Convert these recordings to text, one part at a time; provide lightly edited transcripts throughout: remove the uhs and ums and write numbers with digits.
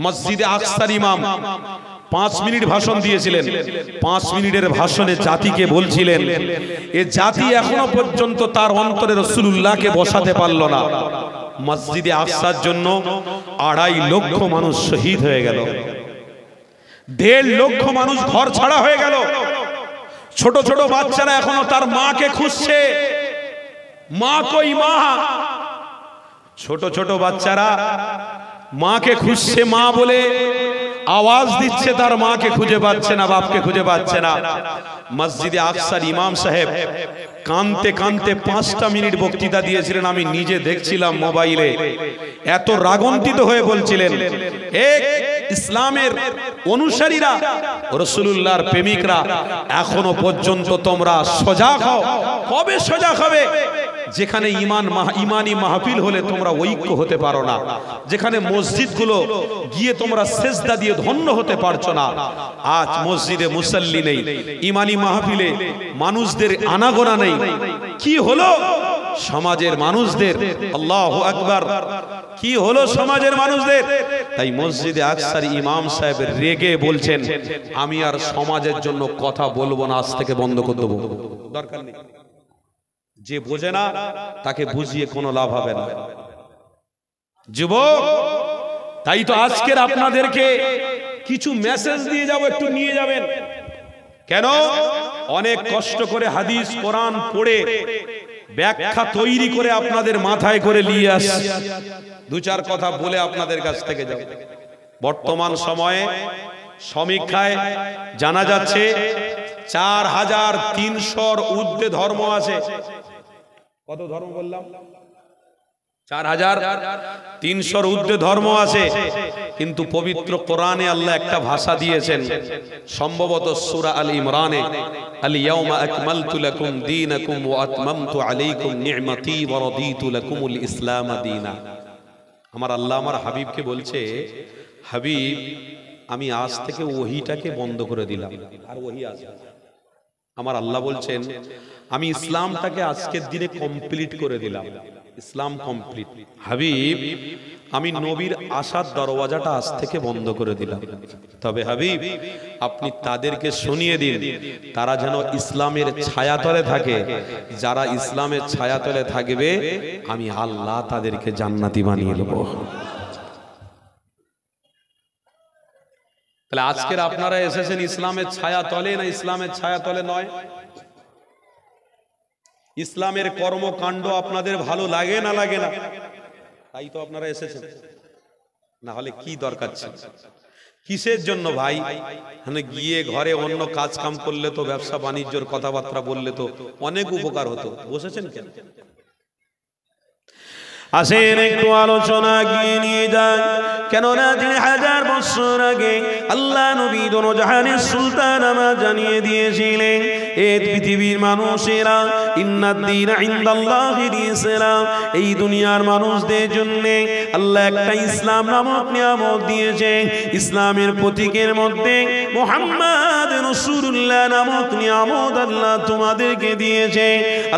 মসজিদে আকসার ইমাম 5 মিনিট ভাষণ দিয়েছিলেন। 5 মিনিটের ভাষণে জাতিকে বলছিলেন, এ জাতি এখনো পর্যন্ত তার অন্তরে রাসূলুল্লাহকে বসাতে পারল না। মসজিদে আকসার জন্য 2.5 লক্ষ মানুষ শহীদ হয়ে গেল, 1.5 লক্ষ মানুষ ঘর ছাড়া হয়ে গেল। ছোট ছোট বাচ্চারা এখনো তার মাকে খুঁজছে, মা কই মা। ছোট ছোট বাচ্চারা মাকে খুঁজছে, মা বলে আওয়াজ দিচ্ছে, তার মাকে খুঁজে পাচ্ছে না, বাপকে খুঁজে পাচ্ছে না। মসজিদে আকসার ইমাম সাহেব কাঁদতে কাঁদতে 5টা মিনিট বক্তৃতা দিয়েছিলেন। আমি নিজে দেখছিলাম মোবাইলে। এত রাগান্বিত হয়ে বলছিলেন, এক ইসলামের অনুসারীরা, রাসূলুল্লাহর প্রেমিকরা, এখনো পর্যন্ত তোমরা সজাগ হও। কবে সজাগ হবে? যেখানে ইমানি মাহফিল হলে তোমরা ঐক্য হতে পারো না, যেখানে মসজিদগুলো গিয়ে তোমরা সেজদা দিয়ে ধন্য হতে পারছো না। আজ মসজিদে মুসাল্লি নেই, ইমানি মাহফিলে মানুষদের আনাগোনা নেই। কি হলো সমাজের মানুষদের? আল্লাহু আকবার, কি হলো সমাজের মানুষদের? তাই মসজিদে আকসার ইমাম সাহেব রেগে বলছেন, আমি আর সমাজের জন্য কথা বলবো না, আজ থেকে বন্ধ করে দেবো, দরকার নেই। যে বোঝে না তাকে বুঝিয়ে কোনো লাভ হবে না যুবক। তাই তো আজকের আপনাদেরকে কিছু মেসেজ দিয়ে যাব, একটু নিয়ে যাবেন। কেন? অনেক কষ্ট করে হাদিস কোরআন পড়ে ব্যাখ্যা তৈরি করে আপনাদের মাথায় করে নিয়ে আসছি। 2-4 কথা বলে আপনাদের কাছ থেকে যাব। বর্তমান সময়ে সমীক্ষায় জানা যাচ্ছে 4300-র ঊর্ধ্বে ধর্ম আছে। কত ধর্ম বললাম? 4300-র ঊর্ধ্বে ধর্ম আছে। কিন্তু পবিত্র কোরআনে আল্লাহ একটা ভাষা দিয়েছেন, সম্ভবত সূরা আল ইমরানে, আল ইয়াউমা আকমালতু লাকুম দীনাকুম ওয়া আতমামতু আলাইকুম নি'মাতি ওয়া রাদিতু লাকুমুল ইসলাম দীনা। আমার আল্লাহ আমার হাবিবকে বলছে, হাবিব আমি আজ থেকে ওহীটাকে বন্ধ করে দিলাম, আর ওহী আসবে। আমার আল্লাহ বলছেন, আমি ইসলামটাকে আজকের দিনে কমপ্লিট করে দিলাম, ইসলাম কমপ্লিট। হাবিব আমি নবীর আসার দরওয়াজাটা আজ থেকে বন্ধ করে দিলাম। তবে হাবিব আপনি তাদেরকে শুনিয়ে দিন, তারা যেন ইসলামের ছায়াতলে থাকে। যারা ইসলামের ছায়াতলে থাকবে আমি আল্লাহ তাদেরকে জান্নাতি বানিয়ে দেব। তাহলে আজকের আপনারা এসেছেন ইসলামের ছায়া তলে, না ইসলামের ছায়া তলে নয়? ইসলামের কর্মকাণ্ড আপনাদের ভালো লাগে না লাগে না? তাই তো আপনারা এসেছেন, না হলে কি দরকার ছিল? কিসের জন্য ভাই? মানে গিয়ে ঘরে অন্য কাজ কাম করলে তো, ব্যবসা বাণিজ্যর কথাবার্তা বললে তো অনেক উপকার হতো। বসেছেন কেন? আসেন একটু আলোচনা গিয়ে নিয়ে যান। কেননা 3000 বছর আগে আল্লাহ নবী দোনো জাহানের সুলতান আমার জানিয়ে দিয়েছিলেন, এই পৃথিবীর মানুষেরা ইন্নাদ-দীনা ইনদাল্লাহিল ইসলাম, এই দুনিয়ার মানুষদের জন্য আল্লাহ একটা ইসলাম নামক নিয়ামত দিয়েছে। ইসলামের প্রতীকের মধ্যে মুহাম্মদ রাসূলুল্লাহ নামক নিয়ামত আল্লাহ তোমাদেরকে দিয়েছে।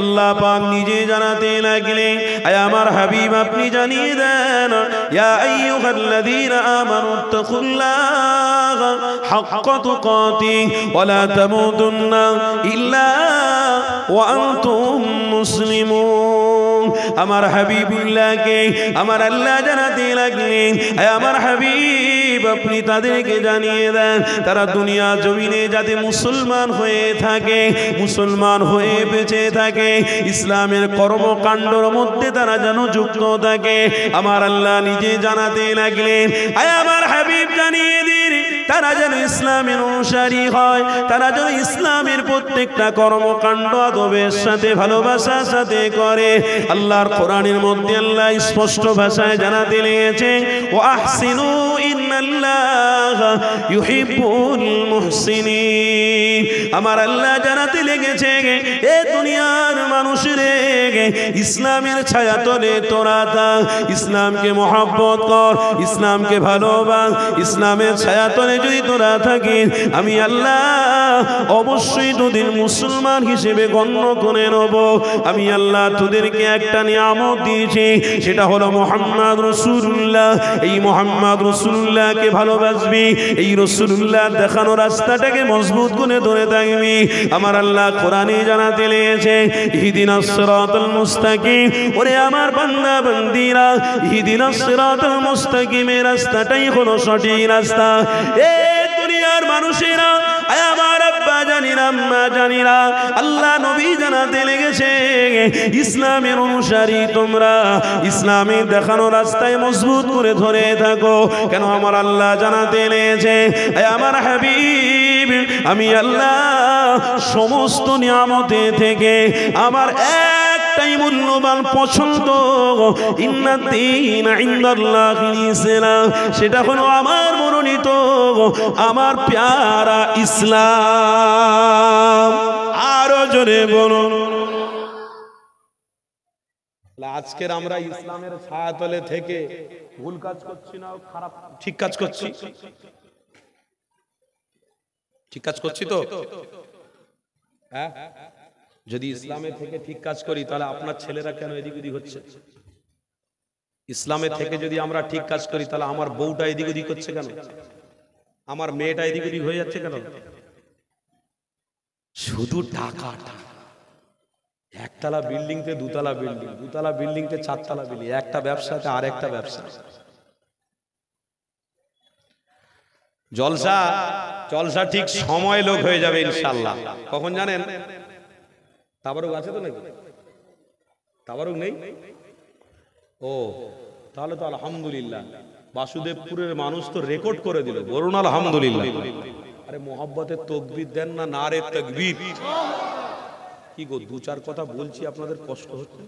আল্লাহ পাক নিজে জানাতে লাগলেন, আয় আমার হাবিব আপনি জানিয়ে দেন, ইয়া আইয়ুহাল্লাযীনা আমানুত্তাকুল্লাহা হাক্কা তুকাতিহি ওয়া লা তামুতুন্না ইল্লা ওয়া আনতুম মুসলিমুন। আমার হাবিবুল্লাহকে আমার আল্লাহ জানাতে লাগলেন, হে আমার হাবিব আপনি তাদেরকে জানিয়ে দেন, তারা দুনিয়া জমিনে যাতে মুসলমান হয়ে থাকে, মুসলমান হয়ে বেঁচে থাকে, ইসলামের কর্মকাণ্ডের মধ্যে তারা যেন যুক্ত থাকে। আমার আল্লাহ নিজে জানাতে লাগলেন, হে আমার হাবিব জানিয়ে দিন, তারা যেন ইসলামের অনুসারী হয়, তারা যেন ইসলামের প্রত্যেকটা কর্মকাণ্ড আদবের সাথে ভালোবাসার সাথে করে। আল্লাহর কোরআনের মধ্যে আল্লাহ স্পষ্ট ভাষায় জানাতে লেগেছে, ওয়া আহসিনু ইন্নাল্লাহা ইউহিব্বুল মুহসিনিন। আমার আল্লাহ জানাতে লেগেছে, এ দুনিয়ার মানুষরে ইসলামের ছায়াতলে তোরা থাক, ইসলামকে মহব্বত কর, ইসলামকে ভালোবাস। ইসলামের ছায়াতলে যদি তোরা থাকিস, আমি আল্লাহ অবশ্যই তোদের মুসলমান হিসেবে গণ্য করে নেব। আমি আল্লাহ তোদেরকে একটা নিয়ামত দিয়েছি, সেটা হলো মুহাম্মদ রাসূলুল্লাহ। এই মুহাম্মদ রাসূলুল্লাহ রাসূলুল্লাহকে ভালোবাসবি, এই রাসূলুল্লাহ দেখানো রাস্তাটাকে মজবুত করে ধরে থাকবি। আমার আল্লাহ কোরআনে জানাতে লেগেছে ইহদিনাস সিরাতাল মুস্তাকিম। ওরে আমার বান্দা বান্দীরা, ইহদিনাস সিরাতাল মুস্তাকিমের রাস্তাটাই হলো সঠিক রাস্তা। এ দুনিয়ার মানুষেরা, আমার আব্বা জানিরা, আম্মা জানিরা, আল্লাহ নবী জানাতে লেগেছে ইসলামের অনুসারী তোমরা ইসলামের দেখানো রাস্তায় মজবুত করে ধরে থাকো। কেন আমার আল্লাহ জানাতে লেগেছে আমার হাবিব, আমি আল্লাহ সমস্ত নিয়ামতে থেকে আমার একটাই মূল্যবান পছন্দ, ইন্নাদ্দীন ইনদাল্লাহিল ইসলাম, সেটা হলো আমার মনোনীত, আমার প্যারা ইসলাম। আরো জোরে বলুন। আজকের আমরা ইসলামের ছায়াতলে থেকে ভুল কাজ করছি না খারাপ ঠিক কাজ করছি? ঠিক কাজ করছি তো? হ্যাঁ, যদি ইসলামের থেকে ঠিক কাজ করি তাহলে আপনার ছেলেরা কেন এদিক ওদিক হচ্ছে? ইসলামের থেকে যদি আমরা ঠিক কাজ করি তাহলে আমার বউটা এদিক ওদিক হচ্ছে কেন? আমার মেয়েটা এদিক ওদিক হয়ে যাচ্ছে কেন? শুধু টাকা। একতলা বিল্ডিং তে দুতলা বিল্ডিং, দুতলা বিল্ডিং তে চারতলা বিল্ডিং, একটা ব্যবসাতে আর একটা ব্যবসা। জলসা জলসা ঠিক সময় লোক হয়ে যাবে ইনশাআল্লাহ। কখন জানেন? তাবারুক আছে তো নাকি? তাবারুক নেই? ও তাহলে তো আলহামদুলিল্লাহ। বাসুদেবপুরের মানুষ তো রেকর্ড করে দিল, বলুন আলহামদুলিল্লাহ। আরে মোহাব্বতের তাকবীর দেন না, নারে তাকবীর। কি গো, দু চার কথা বলছি আপনাদের কষ্ট হচ্ছে?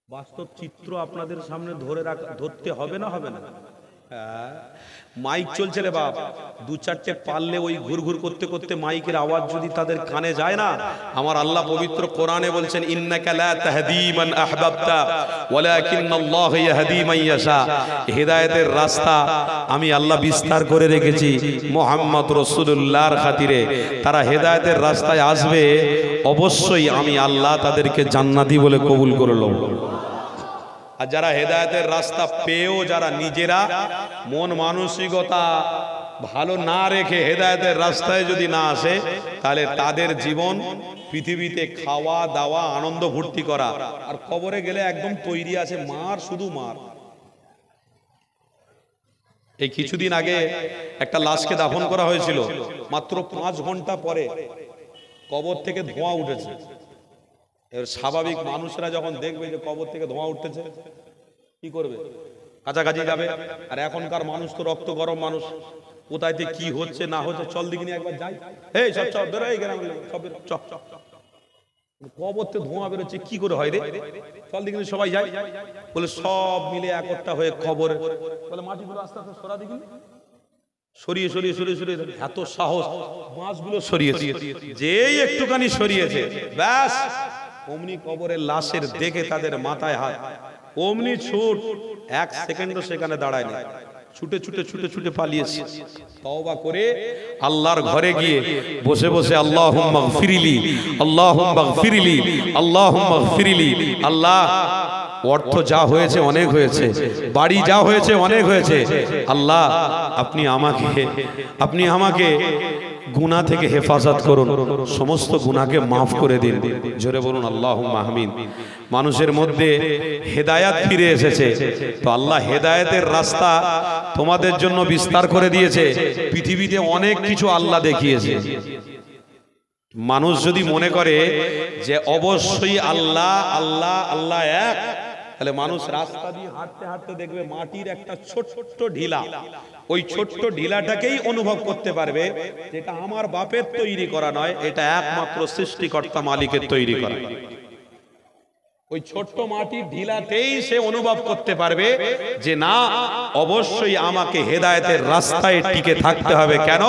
বাস্তব চিত্র আপনাদের সামনে ধরতে হবে না, হবে না? মাইক চলছে রে বাপ, দু চারটে পারলে ওই ঘুরঘুর করতে করতে মাইকের আওয়াজ যদি তাদের কানে যায় না, আমার আল্লাহ পবিত্র কোরআনে বলছেন ইন্নাকা লা তাহদি মান আহবাবতা ওয়ালাকিন্নাল্লাহু ইয়াহদি মান ইয়াশা। হেদায়েতের রাস্তা আমি আল্লাহ বিস্তার করে রেখেছি মুহাম্মদ রাসূলুল্লাহর খাতিরে। তারা হেদায়েতের রাস্তায় আসবে, অবশ্যই আমি আল্লাহ তাদেরকে জান্নাতি বলে কবুল করলাম। আর যারা হেদায়েতের রাস্তা পেয়েও যারা নিজেরা মন মানসিকতা ভালো না রেখে হেদায়েতের রাস্তায় যদি না আসে, তাহলে তাদের জীবন পৃথিবীতে খাওয়া দাওয়া আনন্দ ভর্তি করা, আর কবরে গেলে একদম তৈরি আছে মার, শুধু মার। এই কিছুদিন আগে একটা লাশকে দাফন করা হয়েছিল, মাত্র 5 ঘন্টা পরে কবর থেকে ধোঁয়া উঠেছে। এর স্বাভাবিক মানুষরা যখন দেখবে যে কবর থেকে ধোঁয়া উঠতেছে, কি করবে? কাছাকাছি যাবে। আর এখনকার মানুষ তো রক্ত গরম মানুষ, কোথায় কি হচ্ছে না হচ্ছে চল দিকে নিয়ে একবার যাই, এই সব সব বেরো, এই গ্রামের লোক সব বেরো, চল। কবর থেকে ধোঁয়া বেরোচ্ছে, কি করে হয় রে? চল দিকে সবাই যাই বলে সব মিলে একটা হয়ে কবরে বলে মাটিগুলো আস্তে আস্তে সরা দিকে সরিয়ে সরিয়ে সরিয়ে সরিয়ে, এত সাহস, মাছগুলো সরিয়েছে, যেই একটুখানি সরিয়েছে ব্যাস অমনি কবরের লাশের দেখে তাদের মাথায় হাত, অমনি ছুট, 1 সেকেন্ডও সেখানে দাঁড়ায়নি, ছুটে ছুটে ছুটে ছুটে পালিয়েছে। তওবা করে আল্লাহর ঘরে গিয়ে বসে বসে আল্লাহুম্মা গফিরলি, আল্লাহুম্মা গফিরলি, আল্লাহুম্মা গফিরলি। আল্লাহ, অর্থ যা হয়েছে অনেক হয়েছে, বাড়ি যা হয়েছে অনেক হয়েছে, আল্লাহ আপনি আমাকে গুনাহ থেকে হেফাজত করুন, সমস্ত গুনাহকে মাফ করে দিন। জোরে বলুন আল্লাহুম্মা আমিন। মানুষের মধ্যে হেদায়েত ফিরে এসেছে, তো আল্লাহ হেদায়েতের রাস্তা তোমাদের জন্য বিস্তার করে দিয়েছে। পৃথিবীতে অনেক কিছু আল্লাহ দেখিয়েছে। মানুষ যদি মনে করে যে অবশ্যই আল্লাহ আল্লাহ আল্লাহ এক, তাহলে মানুষ রাস্তা দিয়ে হাঁটতে হাঁটতে দেখবে মাটির একটা ছোট্ট ঢিলা, ওই ছোট্ট ঢিলাটাকেই অনুভব করতে পারবে যেটা আমার বাপের তৈরি করা নয়, এটা একমাত্র সৃষ্টিকর্তা মালিকের তৈরি করা। ওই ছোট্ট মাটির ঢিলাতেই সে অনুভব করতে পারবে যে না, অবশ্যই আমাকে হেদায়েতের রাস্তায় টিকে থাকতে হবে। কেন?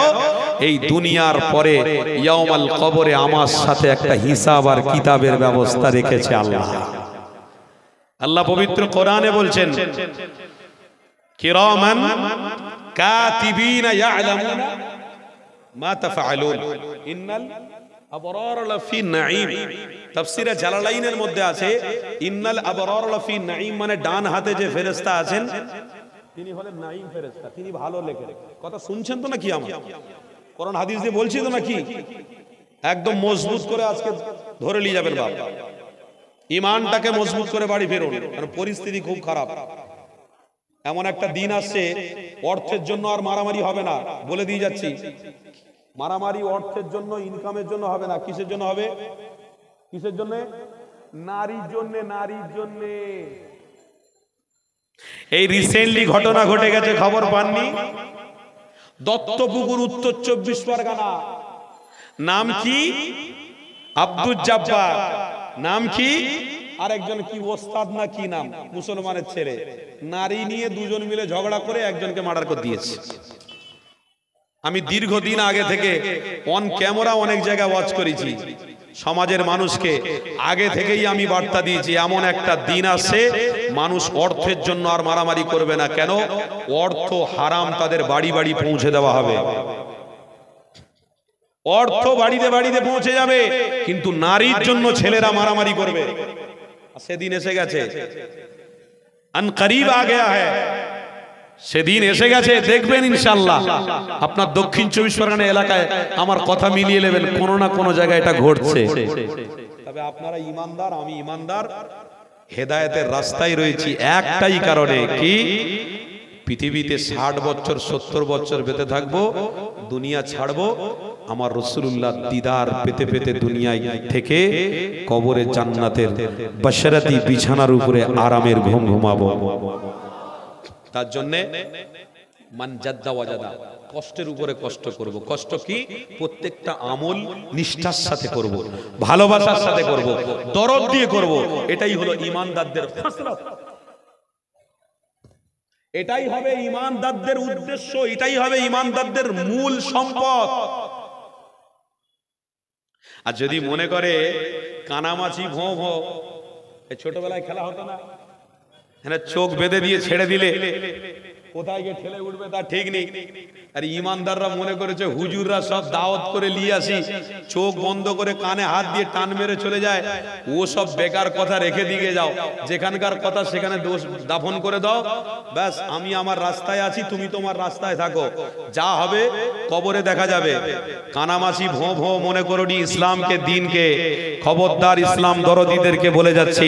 এই দুনিয়ার পরে ইয়াউমাল কবরে আমার সাথে একটা হিসাব আর কিতাবের ব্যবস্থা রেখেছে আল্লাহ। আল্লাহ পবিত্র কোরআনে বলছেন কিরামান কাতিবিনা ইয়ালামুনা মা তাফআলুন ইন্নাল আবরার লাফি নাঈম। তাফসীরে জালালাইনের মধ্যে আছে ইন্নাল আবরার লাফি নাঈম, মানে ডান হাতে যে ফেরেশতা আছেন তিনি হলেন নাঈম ফেরেশতা, তিনি ভালো লেখেন। কথা শুনছেন তো নাকি? আমার কোরআন হাদিস দিয়ে বলছি তো নাকি? একদম মজবুত করে আজকে ধরে নিয়ে যাবেন বাপ, ইমানটাকে মজবুত করে বাড়ি ফেরুন, কারণ পরিস্থিতি খুব খারাপ। এমন একটা দিন আসছে অর্থের জন্য আর মারামারি হবে না, বলে দিয়ে যাচ্ছি। মারামারি অর্থের জন্য, ইনকামের জন্য হবে না। কিসের জন্য হবে? কিসের জন্য? নারীর জন্য। নারীর জন্য। এই রিসেন্টলি ঘটনা ঘটে গেছে, খবর পাননি? দত্তপুকুর, উত্তর 24 পরগনা। নাম কি? আব্দুল জব্বার। নাম কি? আরেকজন কি ওস্তাদ না কি নাম, মুসলমানের ছেলে। নারী নিয়ে দুজন মিলে ঝগড়া করে একজনকে মার্ডার করে দিয়েছে। আমি দীর্ঘদিন আগে থেকে অন ক্যামেরা অনেক জায়গায় ওয়াচ করেছি। সমাজের মানুষকে আগে থেকেই আমি বার্তা দিয়েছি, এমন একটা দিন আসে মানুষ অর্থের জন্য আর মারামারি করবে না। কেন? অর্থ হারাম, তাদের বাড়ি বাড়ি পৌঁছে দেওয়া হবে। অর্থ বাড়িতে বাড়িতে পৌঁছে যাবে, কিন্তু নারীর জন্য ছেলেরা মারামারি করবে। সেদিন এসে গেছে, আন করিব আ গয়া হ্যায়, সেদিন এসে গেছে। দেখবেন ইনশাআল্লাহ আপনার দক্ষিণ 24 পরগনা এলাকায় আমার কথা মিলিয়ে নেবেন, কোনো না কোনো জায়গায় এটা ঘটছে। তবে আপনারা ইমানদার, আমি ইমানদার, হেদায়েতের রাস্তায় রয়েছি একটাই কারণে, কি? পৃথিবীতে 60 বছর 70 বছর বেঁচে থাকবো, দুনিয়া ছাড়বো, আমার রাসূলুল্লাহ দিদার পেতে পেতে দুনিয়ায় থেকে কবরে জান্নাতের বাশরাতি বিছানার উপরে আরামের ঘুম ঘুমাবো। তার জন্য মান জাদ্দা ওয়াজাদা, কষ্টের উপরে কষ্ট করব। কষ্ট কি? প্রত্যেকটা আমল নিষ্ঠার সাথে করব, ভালোবাসার সাথে করব, দরদ দিয়ে করব। এটাই হলো ঈমানদারদের খাসলাত, এটাই হবে ঈমানদারদের উদ্দেশ্য, এটাই হবে ঈমানদারদের মূল সম্পদ। আর যদি মনে করে কানামাছি ভোঁ ভোঁ, ছোটবেলায় খেলা হতো না, চোখ বেঁধে দিয়ে ছেড়ে দিলে কোথায় গিয়ে ঠেলে উঠবে তার ঠিক নেই। আর ইমানদাররা মনে করেছে হুজুররা সব দাওয়াত করে নিয়ে আসি, চোখ বন্ধ করে কানে হাত দিয়ে টান মেরে চলে যায়। ও সব বেকার কথা রেখে দিয়ে যাও, যেখানকার কথা সেখানে দোষ দাফন করে দাও। ব্যাস, আমি আমার রাস্তায় আছি, তুমি তোমার রাস্তায় থাকো, যা হবে কবরে দেখা যাবে। কানামাছি ভোঁ ভোঁ মনে করনি ইসলামকে, দিনকে। খবরদার, ইসলাম দরদীদেরকে বলে যাচ্ছি,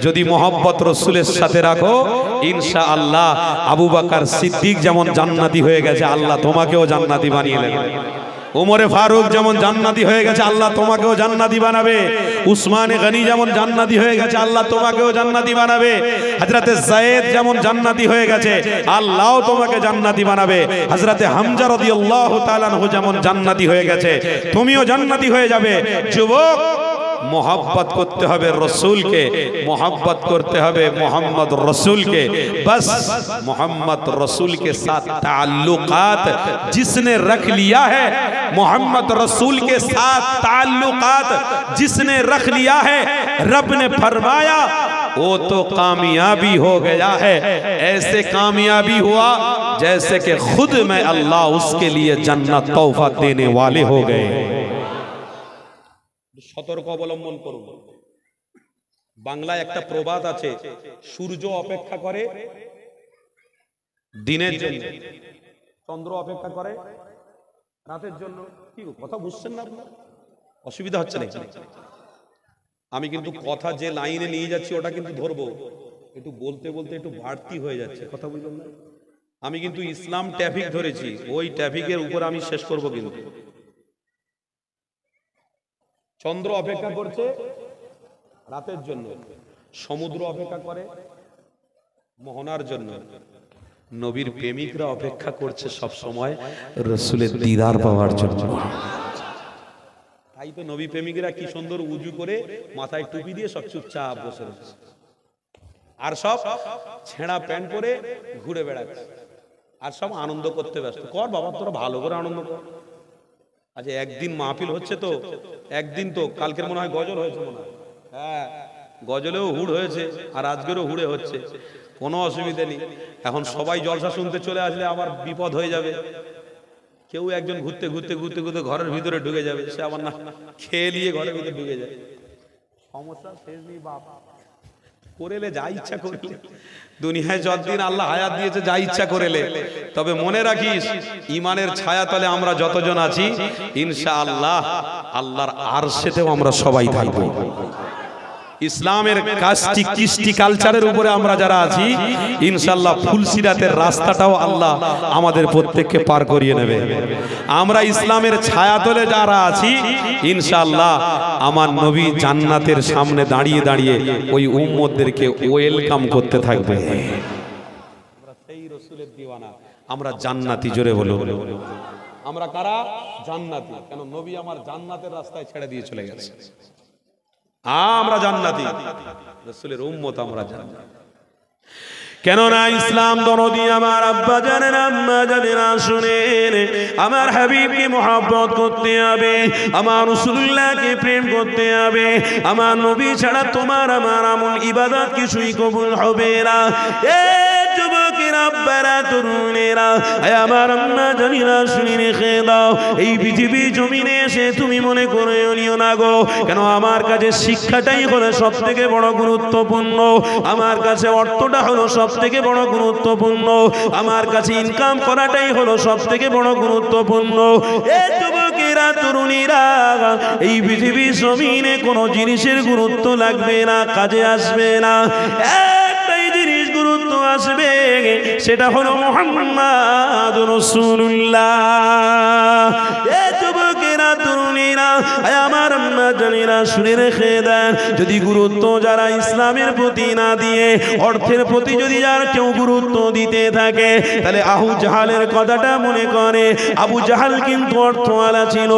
যদি মোহাম্মত রসুলের সাথে রাখো, ইনশাআল্লাহ আবু বকর সিদ্দিক যেমন জান্নাতি হয়ে গেছে, আল্লাহ তোমাকেও জান্নাতি বানিয়ে নেবে। উমরে ফারুক যেমন জান্নাতি হয়ে গেছে, আল্লাহ তোমাকেও জান্নাতি বানাবে। উসমানে গনি যেমন জান্নাতি হয়ে গেছে, আল্লাহ তোমাকেও জান্নাতি বানাবে। হযরতে যায়েদ যেমন জান্নাতি হয়ে গেছে, আল্লাহও তোমাকে জান্নাতি বানাবে। হযরতে হামজা রাদিয়াল্লাহু তাআলা আনহু যেমন জান্নাতি হয়ে গেছে, তুমিও জান্নাতি হয়ে যাবে। যুবক, मोहब्बत करते হবে रसूल के, मोहब्बत करते হবে मोहम्मद रसूल के। बस मोहम्मद रसूल के साथ ताल्लुकात जिसने रख लिया है, मोहम्मद रसूल के साथ ताल्लुकात जिसने रख लिया है, रब ने फरमाया वो तो कामयाबी हो गया है। ऐसे कामयाबी हुआ जैसे कि खुद में अल्लाह उसके लिए जन्नत तोहफा देने वाले हो गए। সতর্ক অবলম্বন করুন। বাংলায় একটা প্রবাদ আছে, সূর্য অপেক্ষা করে দিনের জন্য, চন্দ্র অপেক্ষা করে রাতের জন্য। কি কথা বুঝছেন না আপনারা? অসুবিধা হচ্ছে না? আমি কিন্তু কথা যে লাইনে নিয়ে যাচ্ছি ওটা কিন্তু ধরবো, একটু বলতে বলতে একটু বাড়তি হয়ে যাচ্ছে, কথা বুঝলেন না? আমি কিন্তু ইসলাম ট্রাফিক ধরেছি, ওই ট্রাফিকের উপর আমি শেষ করব। কিন্তু চন্দ্র অপেক্ষা করছে রাতের জন্য, সমুদ্র অপেক্ষা করে মোহনার জন্য, নবীর প্রেমিকরা অপেক্ষা করছে সব সময় রাসূলের দিদার পাওয়ার জন্য। তাই তো নবী প্রেমিকরা কি সুন্দর উজু করে মাথায় টুপি দিয়ে সব চুপচাপ বসে রয়েছে, আর সব ছেঁড়া প্যান্ট পরে ঘুরে বেড়াচ্ছে, আর সব আনন্দ করতে ব্যস্ত। কর বাবা, তোরা ভালো করে আনন্দ কর। আজ একদিন মাহফিল হচ্ছে, তো একদিন তো কালকের মনে হয় গজল হয়েছে, মনে হয়। হ্যাঁ, গজলেও হুড় হয়েছে আর আজকেরও হুড়ে হচ্ছে, কোনো অসুবিধা নেই। এখন সবাই জলসা শুনতে চলে আসলে আবার বিপদ হয়ে যাবে। কেউ একজন ঘুরতে ঘুরতে ঘুরতে ঘুরতে ঘরের ভিতরে ঢুকে যাবে, সে আবার না খেয়ে নিয়ে ঘরের ভিতরে ঢুকে যায়, সমস্যা শেষ নেই বাপ। করেলে যা ইচ্ছা করলে দুনিয়ায় যতদিন আল্লাহ হায়াত দিয়েছে যা ইচ্ছা করেলে। তবে মনে রাখিস ঈমানের ছায়াতলে আমরা যতজন আছি ইনশাআল্লাহ আল্লাহর আরশেতেও আমরা সবাই থাকব। ইসলামের কাস্টি কৃষ্টি কালচারের উপরে আমরা যারা আছি ইনশাআল্লাহ ফুলসিরাতের রাস্তাটাও আল্লাহ আমাদের প্রত্যেককে পার করিয়ে নেবে। আমরা ইসলামের ছায়াতলে যারা আছি ইনশাআল্লাহ আমার নবী জান্নাতের সামনে দাঁড়িয়ে দাঁড়িয়ে ওই উম্মতদেরকে ওয়েলকাম করতে থাকবে। আমরা সেই রাসূলের দিওয়ানা, আমরা জান্নাতি। জোরে বলো আমরা কারা? জান্নাতি। কেন নবী আমার জান্নাতের রাস্তায় ছেড়ে দিয়ে চলে গেছে। আমরা জান্নাতি, রাসূলের উম্মত আমরা জান্নাতি। কেননা ইসলাম দরদি আমার আব্বা জানেন আম্মা জানেন শুনেন, আমার হাবিবকে মহব্বত করতে হবে, আমার রাসূলুল্লাহকে প্রেম করতে হবে। আমার নবী ছাড়া তোমার আমার আমল ইবাদত কিছুই কবুল হবে না। এ যুবকেরা আব্বারা তরুণেরা আমার আম্মা জানেন শুনে রেখে দাও, এই পৃথিবী জমিনে এসে তুমি মনে করে নিও না গো, কেন আমার কাছে শিক্ষাটাই হলো সব থেকে বড় গুরুত্বপূর্ণ, আমার কাছে অর্থটা হলো সব থেকে বড় গুরুত্বপূর্ণ, আমার কাছে ইনকাম করাটাই হলো সব থেকে বড় গুরুত্বপূর্ণ। এই যুবকেরা তরুণীরা এই পৃথিবী জমিনে কোনো জিনিসের গুরুত্ব লাগবে না, কাজে আসবে না, একটাই জিনিস গুরুত্ব আসবে, সেটা হলো মুহাম্মাদুর রাসূলুল্লাহ। এই যুবকেরা তরুণীরা আমার আম্মা জানেরা শুনে রেখে দেন, যদি গুরুত্ব যারা ইসলামের প্রতি না দিয়ে অর্থের প্রতি যদি আর কেউ গুরুত্ব দিতে থাকে, তাহলে আবু জাহালের কথাটা মনে করে। আবু জাহাল কিন্তু অর্থওয়ালা ছিল,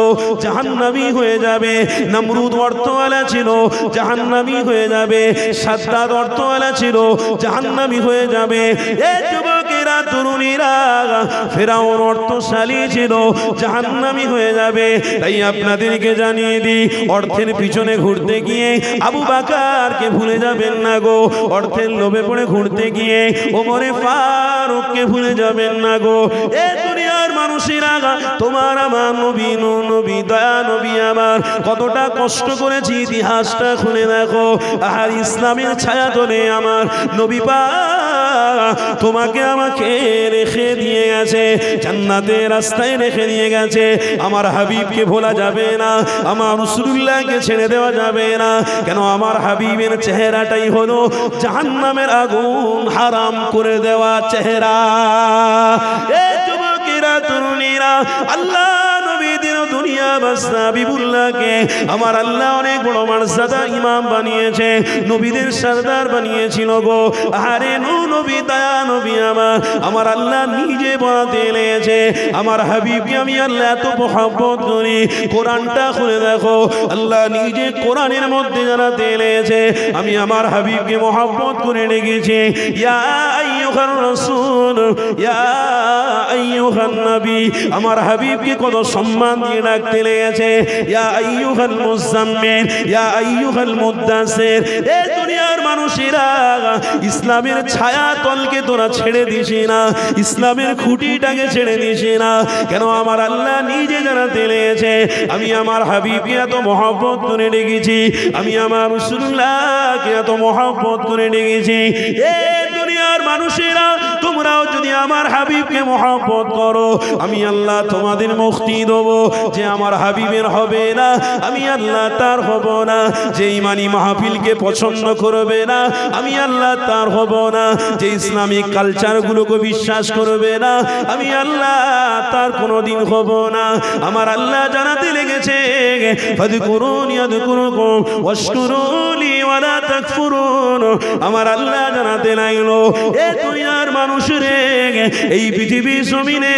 জাহান্নামী হয়ে যাবে। নমরুদ অর্থওয়ালা ছিল, জাহান্নামী হয়ে যাবে। সাদ্দাদ অর্থওয়ালা ছিল, জাহান্নামী হয়ে যাবে। এই যুবকেরা তরুণীরা ফেরাউন অর্থশালী ছিল, জাহান্নামী হয়ে যাবে। তাই আপনাদেরকে জানিয়ে দিই, অর্থের পিছনে ঘুরতে গিয়ে আবু বকরকে ভুলে যাবেন না গো, অর্থের লোভে পড়ে ঘুরতে গিয়ে ওমরে ফারুককে ভুলে যাবেন না গো। এ দুনিয়ার মানুষেরা তোমার আমার নবী নবী দয়া নবী আমার কতটা কষ্ট করেছি ইতিহাসটা খুলে দেখো। আর ইসলামের ছায়া তলে আমার নবী পাক তোমাকে আমাকে রেখে দিয়ে গেছে, জান্নাতের রাস্তায় রেখে দিয়ে গেছে। আমার হাবিবকে ভোলা যাবে না, আমার রাসূলুল্লাহকে ছেড়ে দেওয়া যাবে না। কেন আমার হাবিবের চেহারাটাই হলো জাহান্নামের আগুন হারাম করে দেওয়া চেহারা। এই যুবকেরা তরুণীরা আল্লাহ নবীদের দুনিয়া বাসনা হাবিবুল্লাহকে আমার আল্লাহ অনেক বড় মর্যাদা ইমাম বানিয়েছে, নবীদের সরদার বানিয়েছিল গো। আরে নবী দয়া নবী আমার আল্লাহ নিজে বানাতে লেগেছে। আমার হাবিবকে আমি আল্লাহ এত মহব্বত করি, কোরআনটা খুলে দেখো, আল্লাহ নিজে কোরআনের মধ্যে জানাতে লেগেছে আমি আমার হাবিবকে মহব্বত করে রেখেছি। ইয়া আইয়ুহার রাসূল ইয়া আইয়ুহান নবী, আমার হাবিবকে কত সম্মান দিয়ে ডাকতে লেগেছে। ইয়া আইয়ুহাল মুযাম্মিল ইয়া আইয়ুহাল মুদ্দাসির। এই দুনিয়ার মানুষেরা ইসলামের ছায়া তলকে তোরা ছেড়ে দিস না, ইসলামের খুঁটিটাকে ছেড়ে দিস না। কেন আমার আল্লাহ নিজে জানাতে লেগেছে আমি আমার হাবিবকে এত মহব্বত করে রেখেছি, আমি আমার রাসূলুল্লাহকে এত মহব্বত করে রেখেছি। এই দুনিয়ার মানুষেরা তোমরাও যদি আমার হাবিবকে মহব্বত করো, আমি আল্লাহ তোমাদের মুক্তি দেবো। যে আমার হাবিবের হবে না আমি আল্লাহ তার হব না, যে ইমানি মাহফিলকে পছন্দ করবে না আমি আল্লাহ তার হব না, যে ইসলামিক কালচারগুলোকে বিশ্বাস করবে না আমি আল্লাহ তার কোনোদিন হব না। আমার আল্লাহ জানাতে লেগেছে ফাযকুরুনি আযকুরুকুম ওয়াশকুরুলি ওয়ালা তাকফুরুন। আমার আল্লাহ জানাতে লাগলো এ দুনিয়ার মানুষরে এই পৃথিবী জমিনে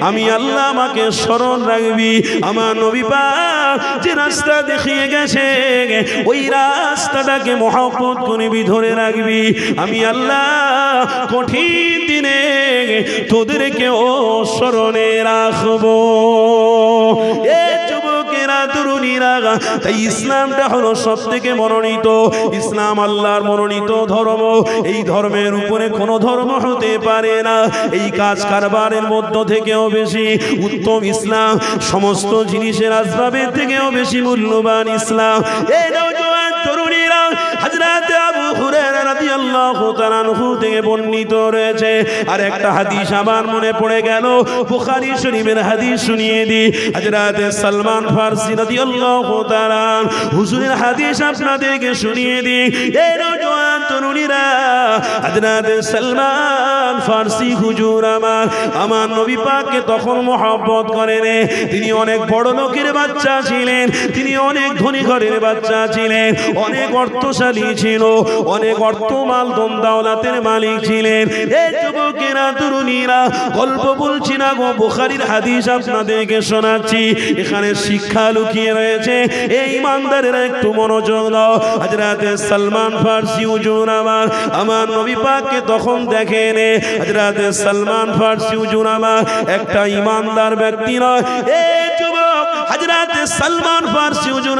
আমি আল্লাহ আমাকে স্মরণ রাখবি। আমার নবী পাক যে রাস্তা দেখিয়ে গেছে ওই রাস্তাটাকে মহব্বত করবি, ধরে রাখবি। আমি আল্লাহ কঠিন দিনে তোদেরকেও স্মরণে রাখবো। এ যুবকেরা তরুণীরা, তাই ইসলামটা হলো সব থেকে মনোনীত, ইসলাম আল্লাহর মনোনীত ধর্ম। এই ধর্মের উপরে কোনো ধর্ম হতে পারে না। এই কাজ কারবারের মধ্য থেকেও বেশি উত্তম ইসলাম, সমস্ত জিনিসের আসবাবের থেকেও বেশি মূল্যবান ইসলাম। এই নওজোয়ান তরুণীরা হযরত আবু হুরায়রা রাদিয়াল্লাহু তাআলা আনহু থেকে বর্ণিত রয়েছে। আর একটা হাদিস আমার মনে পড়ে গেল, বুখারী শরীফের হাদিস শুনিয়ে দিই। হযরত সালমান ফারসি রাদিয়াল্লাহু তাআলা হুজুরের হাদিস আপনাদেরকে শুনিয়ে দিই। এই নওজোয়ান তরুণীরা, হযরত সালমান ফারসি হুজুর আমার নবী পাককে তখন মহব্বত করেন। তিনি অনেক বড় লোকের বাচ্চা ছিলেন, তিনি অনেক ধনী ঘরের বাচ্চা ছিলেন, অনেক অর্থশালী ছিল, অনেক অর্থমাল ধন দৌলতের মালিক ছিলেন। এই যুবকেরা তরুণীরা, গল্প বলছি না গো, বুখারীর হাদিস আপনাদেরকে শোনাচ্ছি। এখানে শিক্ষা লুকিয়ে রয়েছে। এই ইমানদারেরা একটু মনোযোগ দাও। হযরত সালমান ফারসি হুজুর আমার নবী পাককে তখন দেখেন। হযরত সালমান ফারসি হুজুর একটা ইমানদার ব্যক্তি নয়। এই যুবক হযরত সালমান ফারসি হুজুর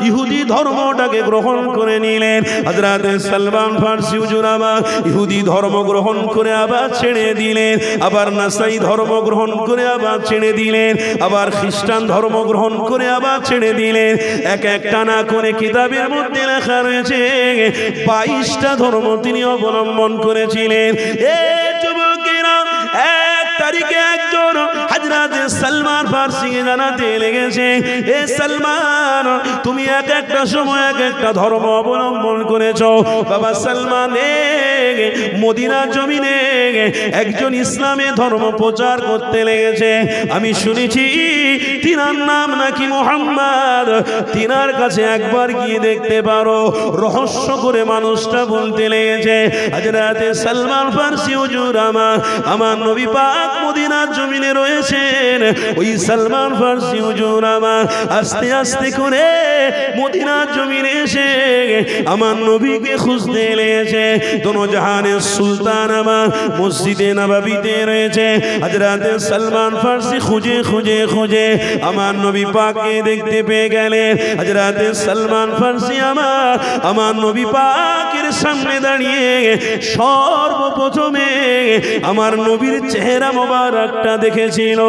ইহুদি ধর্মটাকে গ্রহণ করে নিলেন। হযরত সালমান ফারসি হুজুর ইহুদি ধর্ম গ্রহণ করে আবার ছেড়ে দিলেন, আবার নাসাই ধর্ম গ্রহণ করে আবার ছেড়ে দিলেন, আবার খ্রিস্টান ধর্ম গ্রহণ করে আবার ছেড়ে দিলেন। এক একটা না করে কিতাবের মধ্যে লেখা রয়েছে 22টা ধর্ম তিনি অবলম্বন করেছিলেন। এই যুবকেরা এক তারিখে একজন হযরত সালমান ফারসিকে জানাতে লেগেছে, এ সালমান, তুমি এক একটা সময় এক একটা ধর্ম অবলম্বন করেছো। বাবা সালমান, মদিনা জমিনে একজন ইসলামের ধর্ম প্রচার করতে লেগেছে। আমি শুনেছি তিনার নাম নাকি মুহাম্মদ। তিনার কাছে একবার গিয়ে দেখতে পারো। রহস্য করে মানুষটা বলতে লেগেছে। হযরত সালমান ফারসি হুজুর আমার নবী পাক মদিনার জমিনে রয়েছেন। ওই সালমান ফারসি হুজুর আস্তে আস্তে করে মদিনার জমিনে এসে আমার নবীকে খুঁজতে লেগেছে। দোনো জাহানের সুলতান আমার মসজিদে নববীতে রয়েছে। হযরত সালমান ফারসি খুঁজে খুঁজে খুঁজে আমার নবী পাককে দেখতে পেয়ে গেলেন। হযরত সালমান ফারসি আমার নবী পাকের সামনে দাঁড়িয়ে সর্বপ্রথমে আমার নবীর চেহারা মোবারকটা দেখেছিল।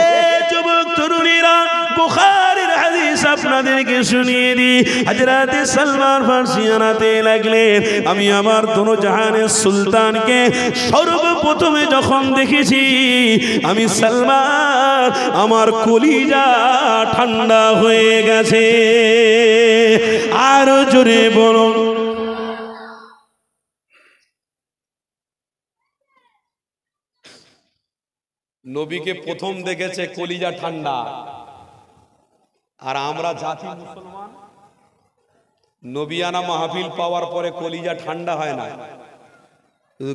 এই যুবক তরুণীরা, বুখারীর হাদিস আপনাদেরকে শুনিয়ে দিই। হযরত সালমান ফারসি জানাতে লাগলেন, আমি আমার দোনো জাহানের সুলতানকে সর্বপ্রথমে যখন দেখেছি, আমি সালমান, আমার কলিজা ঠান্ডা হয়ে গেছে। আরো জোরে বলুন। নবীকে প্রথম দেখেছে, কলিজা ঠান্ডা। আর আমরা জাতি মুসলমান, নবিয়ানা মাহফিল পাওয়ার পরে কলিজা ঠান্ডা হয় না।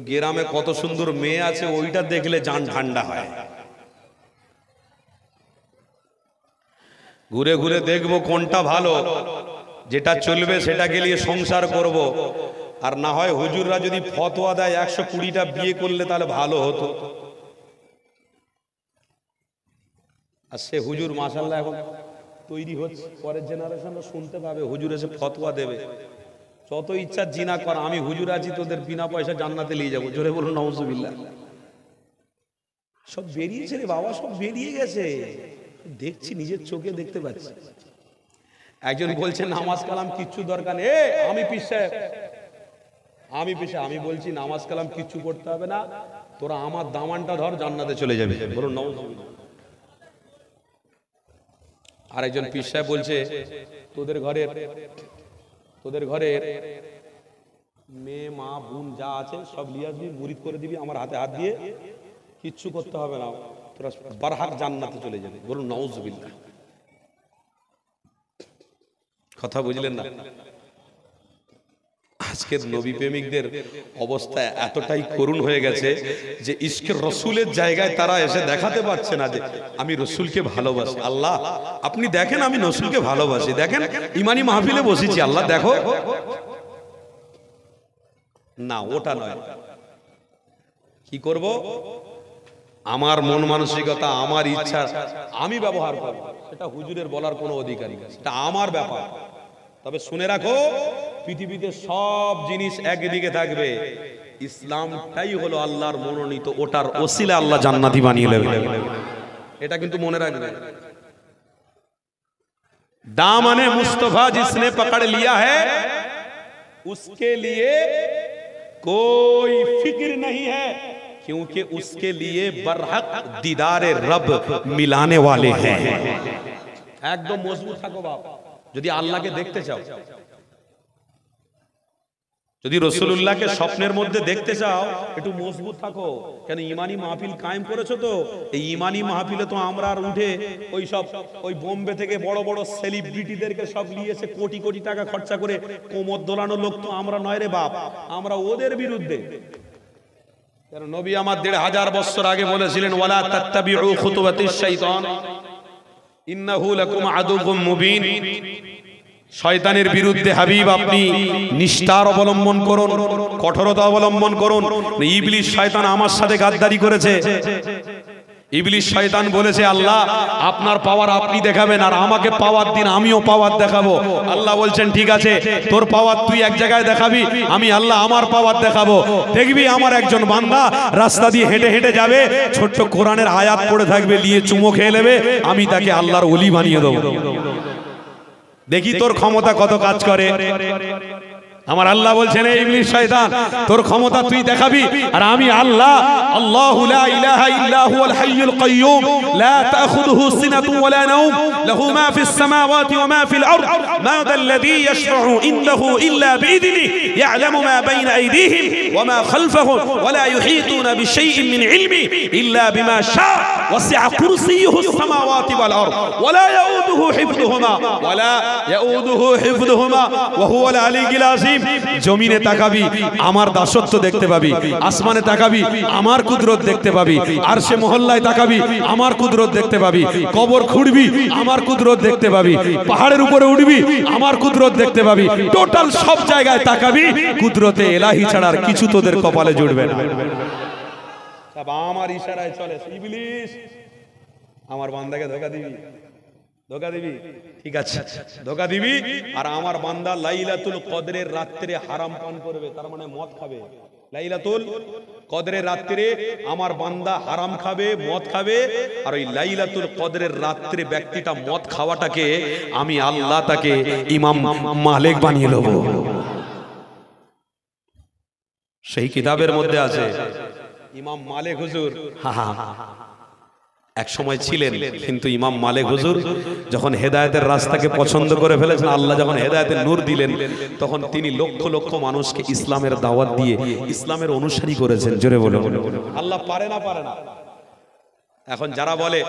গ্রামে কত সুন্দর মেয়ে আছে, ওইটা দেখলে জান ঠান্ডা হয়। ঘুরে ঘুরে দেখবো কোনটা ভালো, যেটা চলবে সেটাকে নিয়ে সংসার করব। আর না হয় হুজুররা যদি ফতোয়া দেয় 120টা বিয়ে করলে তাহলে ভালো হতো। আর সে হুজুর মাশাআল্লাহ এখন তৈরি হচ্ছে, পরের জেনারেশনরা শুনতে পাবে হুজুর এসে ফতোয়া দেবে। যত ইচ্ছা জিনা কর, আমি হুজুর আছি, তোদের বিনা পয়সা জান্নাতে নিয়ে যাবো। জোরে বলুন নাউজুবিল্লাহ। সব বেরিয়েছে রে বাবা, সব বেরিয়ে গেছে, দেখছি, নিজের চোখে দেখতে পাচ্ছি। একজন বলছে নামাজ কালাম কিচ্ছু দরকার নেই। আমি পীর সাহেব, আমি বলছি নামাজ কালাম কিচ্ছু করতে হবে না, তোরা আমার দামানটা ধর, জান্নাতে চলে যাবে। বলুন নাউজুবিল্লাহ। আর একজন পীর সাহেব বলছে তোদের ঘরের মেয়ে মা বোন যা আছে সব লিয়ে আসবি, মুরিদ করে দিবি, আমার হাতে হাত দিয়ে, কিচ্ছু করতে হবে না, তোরা বারহাক জান্নাতে চলে যাবে। বলুন নাউজুবিল্লাহ। কথা বুঝলেন না? আজকের নবী প্রেমিকদের অবস্থা এতটাই করুণ হয়ে গেছে যে ইশকের রসুলের জায়গায় তারা এসে দেখাতে পারছে না যে আমি রসুলকে ভালোবাসি। আল্লাহ আপনি দেখেন আমি রসুলকে ভালোবাসি, দেখেন ইমানি মাহফিলে বসেছি, আল্লাহ দেখো না। ওটা নয়, কি করব? আমার মন মানসিকতা, আমার ইচ্ছা আমি ব্যবহার করব, সেটা হুজুরের বলার কোনো অধিকারী নেই, সেটা আমার ব্যাপার। তবে শুনে রাখো, পৃথিবীতে সব জিনিস একদিকে থাকবে, ইসলামটাই হলো আল্লাহর মনোনীত, ওটার ওসিলা আল্লাহ জান্নাতি বানিয়ে নেবে। এটা কিন্তু মনে রাখবে। দামনে মুস্তফা জিসনে পকড় লিয়া है उसके लिए कोई फिक्र नहीं है, क्योंकि उसके लिए बरहक दीदार रब मिलाने वाले हैं। एकदम मजबूत থাকো বাপ, যদি আল্লাহকে দেখতে চাও, যদি রাসূলুল্লাহকে স্বপ্নের মধ্যে দেখতে চাও, একটু মজবুত থাকো। কেন ইমানি মাহফিল কায়েম করেছো তো, এই ইমানি মাহফিলে তো আমরা আর উঠে ওই সব ওই বোম্বে থেকে বড় বড় সেলিব্রিটিদেরকে সব নিয়েছে কোটি কোটি টাকা খরচা করে কোমর দোলানো লোক তো আমরা নয় রে বাপ, আমরা ওদের বিরুদ্ধে। কারণ নবী আমার ১৫০০ বছর আগে বলেছিলেন, ওয়ালা তাত্তাবিউ খুতুওয়াতিশ শাইতান ইন্নাহু লাকুম আদুউম মুবিন। শয়তানের বিরুদ্ধে হাবিব আপনি নিষ্ঠার অবলম্বন করুন, কঠোরতা অবলম্বন করুন। ইবলিস শয়তান আমার সাথে গাদ্দারি করেছে। ইবলিস শয়তান বলেছে, আল্লাহ আপনার পাওয়ার আপনি দেখাবেন, আর আমাকে পাওয়ার দিন আমিও পাওয়ার দেখাবো। আল্লাহ বলছেন, ঠিক আছে, তোর পাওয়ার তুই এক জায়গায় দেখাবি, আমি আল্লাহ আমার পাওয়ার দেখাবো। দেখবি আমার একজন বান্দা রাস্তা দিয়ে হেঁটে হেঁটে যাবে, ছোট্ট কোরআনের আয়াত পড়ে থাকবে, নিয়ে চুমো খেয়ে নেবে, আমি তাকে আল্লাহর ওলি বানিয়ে দেবো। দেখি তোর ক্ষমতা কত কাজ করে। আমার আল্লাহ বলছেন, এই ইবলিস শয়তান তোর ক্ষমতা তুই দেখাবি, আর আমি আল্লাহ, আল্লাহু লা ইলাহা ইল্লা হুয়াল হাইয়ুল কাইয়্যুম লা তাখুযুহু সিনাতুন ওয়া লা নাওম লাহু মা ফিস সামাওয়াতি ওয়া মা ফিল আরদ মা যাল্লাযী ইয়াশফাউ ইনদাহু ইল্লা বিইذনিহি ইয়ালামু মা বাইনা আইদিহিম ওয়া মা খালফাহুম ওয়া লা ইউহীতুনা বিশাইইন মিন ইলমিহি ইল্লা বিমা শাআ ওয়াসি'a কুরসিয়্যুহুস সামাওয়াতি ওয়াল আরদ ওয়া লা ইয়াউদুহু হিফযুহুমা ওয়া লা ইয়াউদুহু হিফযুহুমা ওয়া হুয়াল আলিয়্যুল আযীম। জমিনে তাকাবি আমার দাসত্ব দেখতে পাবি, আসমানে তাকাবি আমার কুদরত দেখতে পাবি, আরশে মহল্লায় তাকাবি আমার কুদরত দেখতে পাবি, কবর খুঁড়বি আমার কুদরত দেখতে পাবি, পাহাড়ের উপরে উঠবি আমার কুদরত দেখতে পাবি। টোটাল সব জায়গায় তাকাবি, কুদরতে এলাহি ছাড়া আর কিছু তোদের কপালে জুড়বে না। সব আমার ইশারায় চলে। ইবলিস আমার বান্দাকে ধোঁকা দিবি, ধোঁকা দিবি, ঠিক আছে ধোঁকা দিবি, আর আমার বান্দা লাইলাতুল কদরের রাত্রে হারাম পান করবে, তার মানে মদ খাবে। লাইলাতুল কদরের রাত্রে আমার বান্দা হারাম খাবে, মদ খাবে, আর ওই লাইলাতুল কদরের রাত্রে ব্যক্তিটা মদ খাওয়াটাকে আমি আল্লাহ তাকে ইমাম মালিক বানিয়ে নেব। সেই কিতাবের মধ্যে আছে ইমাম মালিক হুজুর এক সময় ছিলেন, কিন্তু ইমাম মালিক হুজুর যখন হেদায়েতের রাস্তাকে পছন্দ করে ফেলেছেন, আল্লাহ যখন হেদায়েতের নূর দিলেন, তখন তিনি লক্ষ লক্ষ মানুষকে ইসলামের দাওয়াত দিয়ে ইসলামের অনুসারী করেছেন। জোরে বলুন আল্লাহ পারে না, পারে না। এখন যারা বলে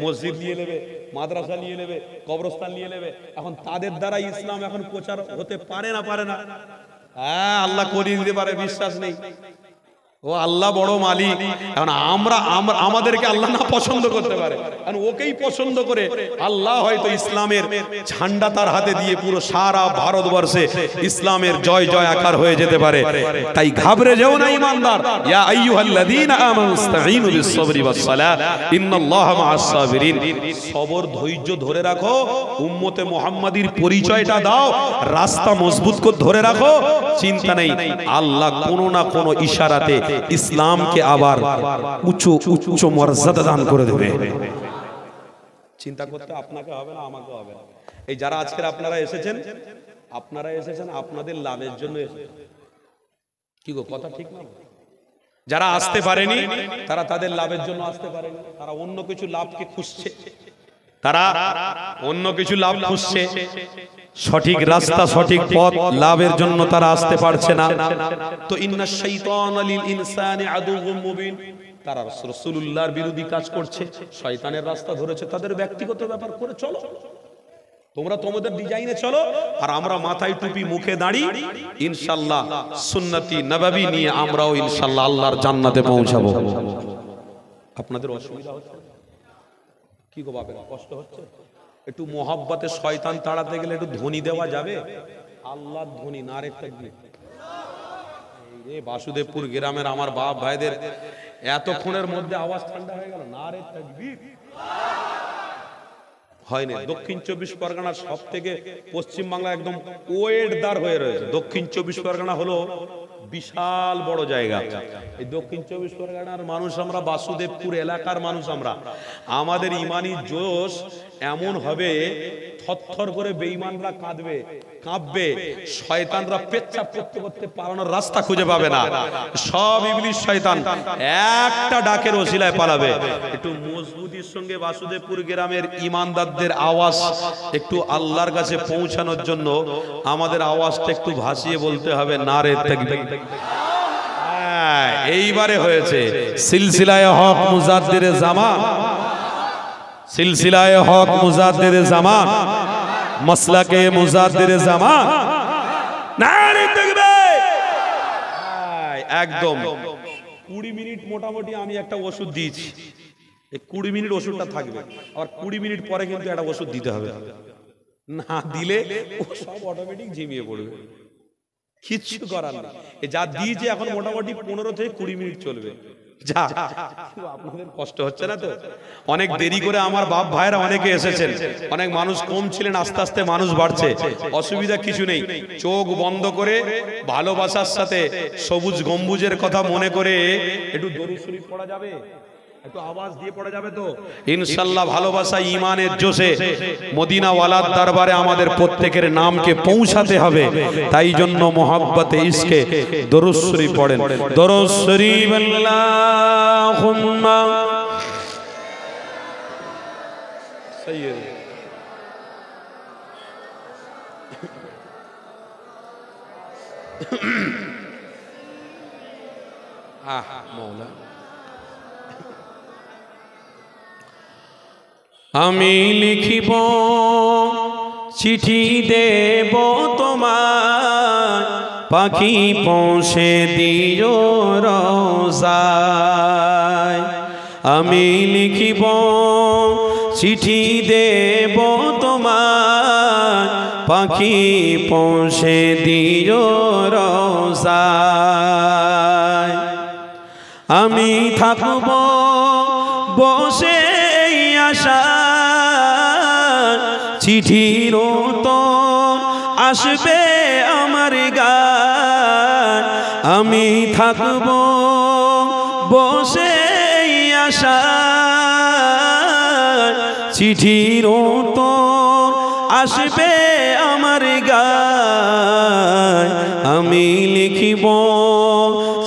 মসজিদ নিয়ে নেবে, মাদ্রাসা নিয়ে নেবে, কবরস্থান নিয়ে নেবে, এখন তাদের দ্বারা ইসলাম এখন প্রচার হতে পারে না, পারে না। হ্যাঁ, আল্লাহ করিয়ে দিতে পারে, বিশ্বাস নেই। ও আল্লাহ বড় মালিক। এখন আমরা আমাদেরকে আল্লাহ না পছন্দ করতে পারে, কারণ ওকেই পছন্দ করে আল্লাহ হয়তো ইসলামের ঝান্ডা তার হাতে দিয়ে পুরো সারা ভারতবর্ষে ইসলামের জয় জয় আকার হয়ে যেতে পারে। তাই ঘাবড়ে যেও না ইমানদার। ইয়া আইয়ুহাল্লাযীনা আমানু ইসতাঈনু বিস-সাবরি ওয়াস-সালাহ ইন্নাল্লাহা মা'আস-সাবিরিন। সবর ধৈর্য ধরে রাখো, উম্মতে মুহাম্মাদির পরিচয়টা দাও, রাস্তা মজবুত করে ধরে রাখো। চিন্তা নেই, আল্লাহ কোনো না কোনো ইশারাতে ইসলামকে আবার উঁচু উচ্চ মর্যাদা দান করে দেবে। চিন্তা করতে আপনাকে হবে না, আমাকে হবে না। এই যারা আজকে আপনারা এসেছেন আপনাদের লাভের জন্য এসেছেন। কি গো, কথা ঠিক না? যারা আসতে পারেনি তারা তাদের লাভের জন্য আসতে পারেনি, তারা অন্য কিছু লাভকে খুঁজছে, তারা অন্য কিছু লাভ খুঁজছে। সঠিক রাস্তা, সঠিক পথ লাভের জন্য তারা আসতে পারছে না। তো ইন্নাশ শাইতানা লিল ইনসানি আদুউম মুবিন, তারা রাসূলুল্লাহর বিরোধী কাজ করছে, শয়তানের রাস্তা ধরেছে, তাদের ব্যক্তিগত ব্যাপার করে চলো, তোমরা তোমাদের ডিজাইনে চলো, আর আমরা মাথায় টুপি মুখে দাঁড়ি ইনশাআল্লাহ সুন্নতি নববী নিয়ে আমরাও ইনশাআল্লাহ আল্লাহর জান্নাতে পৌঁছাবো। আপনাদের অসুবিধা হচ্ছে কি গো বাবা, কষ্ট হচ্ছে? একটু মোহাব্বতে শয়তান তাড়াতে গেলে একটু ধ্বনি দেওয়া যাবে? আল্লাহর ধ্বনি, নারে তাকবীর। এই বাসুদেবপুর গ্রামের আমার বাপ ভাইদের এতক্ষণের মধ্যে আওয়াজ ঠান্ডা হয়ে গেল, নারে তাকবীর হয়নি। দক্ষিণ 24 পরগনার সব থেকে পশ্চিম বাংলা একদম ওয়েটদার হয়ে রয়েছে। দক্ষিণ 24 পরগনা হলো বিশাল বড় জায়গা। এই দক্ষিণ 24 পরগনার মানুষ আমরা, বাসুদেবপুর এলাকার মানুষ আমরা, আমাদের ইমানি জোশ এমন হবে থরথর করে বেঈমানরা কাঁপবে, শয়তানরা পেচ্ছাপ করতে করতে পালানোর রাস্তা খুঁজে পাবে না। সব ইবলিশ শয়তান একটা ডাকের ওসিলায় পালাবে। একটু মজবুতির সঙ্গে বাসুদেবপুর গ্রামের ইমানদারদের আওয়াজ একটু আল্লাহর কাছে পৌঁছানোর জন্য আমাদের আওয়াজটা একটু ভাসিয়ে বলতে হবে, নারে তাকবীর। এইবারে হয়েছে সিলসিলায়ে হক মুজাদ্দিদে জামান, সিলসিলায়ে হক মুজাদ্দিদে জামান, মাসলাকে মুজাদ্দিদে জামান, নারে তাকবীর। একদম 20 মিনিট মোটামুটি আমি একটা ওষুধ দিয়েছি, এই 20 মিনিট ওষুধটা থাকবে, আর 20 মিনিট পরে কিন্তু একটা ওষুধ দিতে হবে, না দিলে ও সব অটোমেটিক ঝিমিয়ে পড়বে, কিচ্ছু করার নেই। যা দিয়েছে এখন মোটামুটি 15 থেকে 20 মিনিট চলবে। যা আপনাদের কষ্ট হচ্ছে না তো? অনেক দেরি করে আমার বাপ ভাইরা অনেকে এসেছেন, অনেক মানুষ কম ছিলেন, আস্তে আস্তে মানুষ বাড়ছে, অসুবিধা কিছু নেই। চোখ বন্ধ করে ভালোবাসার সাথে সবুজ গম্বুজের কথা মনে করে একটু দরুদ শরীফ পড়া যাবে, একটু আওয়াজ দিয়ে পড়া যাবে তো ইনশাআল্লাহ। ভালোবাসা ঈমানের জোশে মদিনা ওয়ালার দরবারে আমাদের প্রত্যেকের নামকে পৌঁছাতে হবে, তাই জন্য মোহাব্বতে ইশকে দরুদ শরীফ পড়েন। দরুদ শরীফ আল্লাহুম্মা সাইয়্যিদ মওলা। আমি লিখিব চিঠি দেব তোমার, পাখি পৌঁছে দিও রোজায়। আমি লিখিব চিঠি দেব তোমার, পাখি পৌঁছে দিও রোজায়। আমি থাকব বসে আশা, চিঠির উত্তর আসবে আমার গায়। আমি থাকব বসে আশা, চিঠির উত্তর আসবে আমার গায়। আমি লিখিব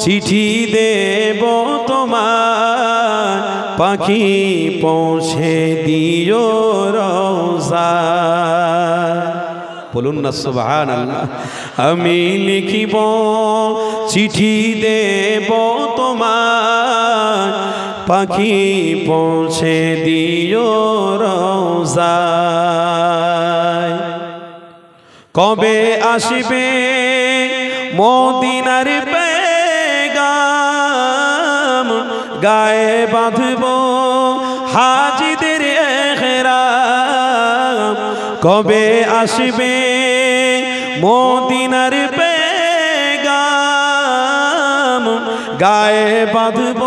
চিঠি দেব তোমার, পাখি পৌঁছে দিও রোজায়। বলুন না সুবহানাল্লাহ। আমি লিখিব চিঠি দেব তোমার, পাখি পৌঁছে দিও রোজায়। কবে আসবে মদিনার পেগাম, গায়ে বাঁধব হাজিদের ইহরাম। কবে আসবে মদিনার পেগাম, গায়ে বাঁধব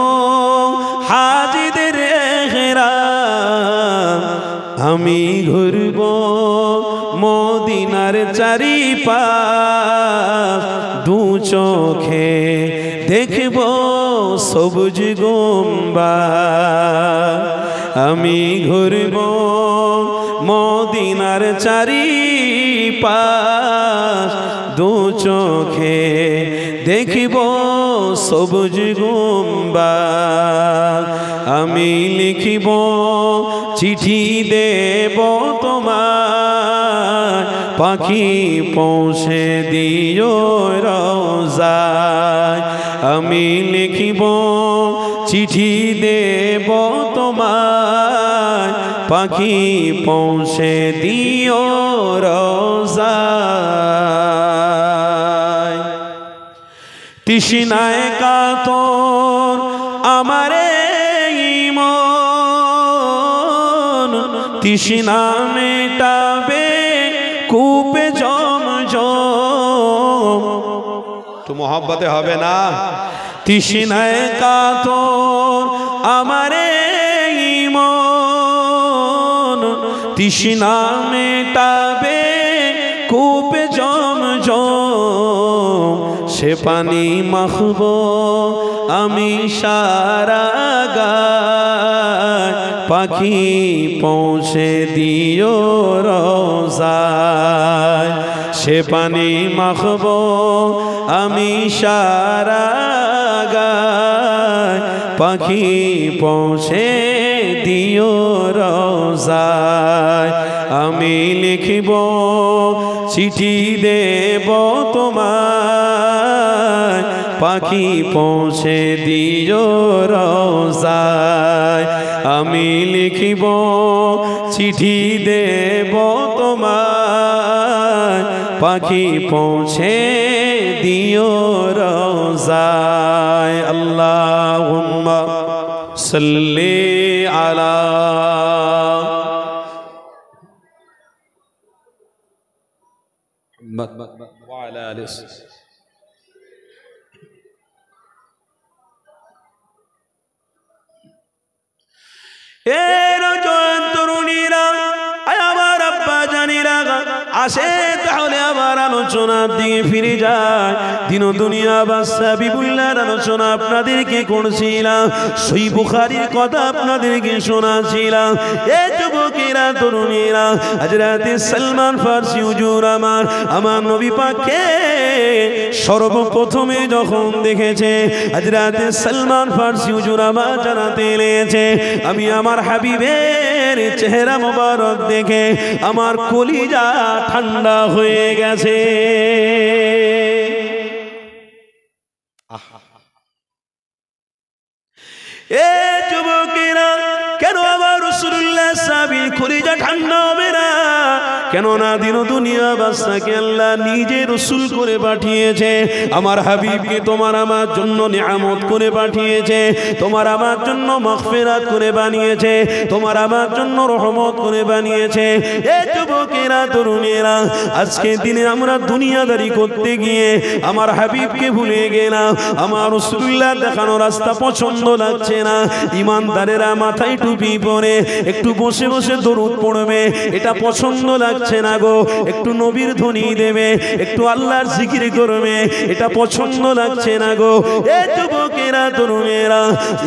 হাজিদের ইহরাম। আমি ঘুরব মদিনার চারিপাশ, দু চোখে দেখব সবুজ গম্বুজ। আমি ঘুরব মদিনার চারিপাশ, দু চোখে দেখব সবুজ গম্বুজ। আমি লিখিব চিঠি দেব তোমার, পাখি পৌঁছে দিও রোজায়। আমি লিখিব চিঠি দেব তোমার, পাখি পৌঁছে দিও রোজায়। তৃষ্ণায় কাতর আমারে মন, তৃষ্ণা মেটাবে কূপে জমজম। তো মোহাব্বতে হবে না? তৃষ্ণায় কাতর আমারে মন, তৃষ্ণা মেটাবে কূপে জমজম। সে পানি মাখবো আমি সারা গায়, পাখি পৌঁছে দিও রোজায় সে পানি মাখবো আমি সারা গায় পাখি পৌঁছে দিও রোজায় আমি লিখিব চিঠি দেব তোমায় পাখি পৌঁছে দিও রোজায় আমি লিখিব চিঠি দেব তোমায় পাখি পৌঁছে দিও রোজায় আল্লাহুম্মা সাল্লি আলা ওয়া আলা আলিহি তরুণীরা আমার আব্বা জানিরা আসে তাহলে আবার আলোচনার দিকে ফিরে যায় দিন দুনিয়া বাদশা বিবুল্লাহর আলোচনা আপনাদেরকে করছিলাম সহিহ বুখারীর কথা আপনাদেরকে শোনাচ্ছিলাম এই যুবকেরা তরুণীরা হযরত সালমান ফারসি হুজুর আমার নবী পাককে সর্বপ্রথমে যখন দেখেছে হযরত সালমান ফারসি হুজুর আমার জানাতে লেগেছে আমি আমার হাবিবের চেহারা মোবারক দেখে আমার কলিজা ঠান্ডা হয়ে গেছে এ যুবকেরা কেন আবার রাসূলুল্লাহ সাহাবীর কলিজা ঠান্ডা হবে না কেন না দিন দুনিয়া বাদশাকে আল্লাহ নিজে রাসূল করে পাঠিয়েছে আমার হাবিবকে তোমার আমার জন্য নিয়ামত করে পাঠিয়েছে তোমার আমার জন্য মাগফিরাত করে বানিয়েছে তোমার আমার জন্য রহমত করে বানিয়েছে এই যুবকেরা তরুণেরা আজকে দিনে আমরা দুনিয়াদারি করতে গিয়ে আমার হাবিবকে ভুলে গেলাম আমার রাসূলুল্লাহ দেখানো রাস্তা পছন্দ লাগছে না ঈমানদারেরা মাথায় টুপি পরে একটু বসে বসে দরুদ পড়বে এটা পছন্দ লাগছে না গো একটু নবীর ধ্বনি দেবে একটু আল্লাহর জিকির করবে এটা পছন্দ লাগছে না গো এই যুবকেরা তরুণেরা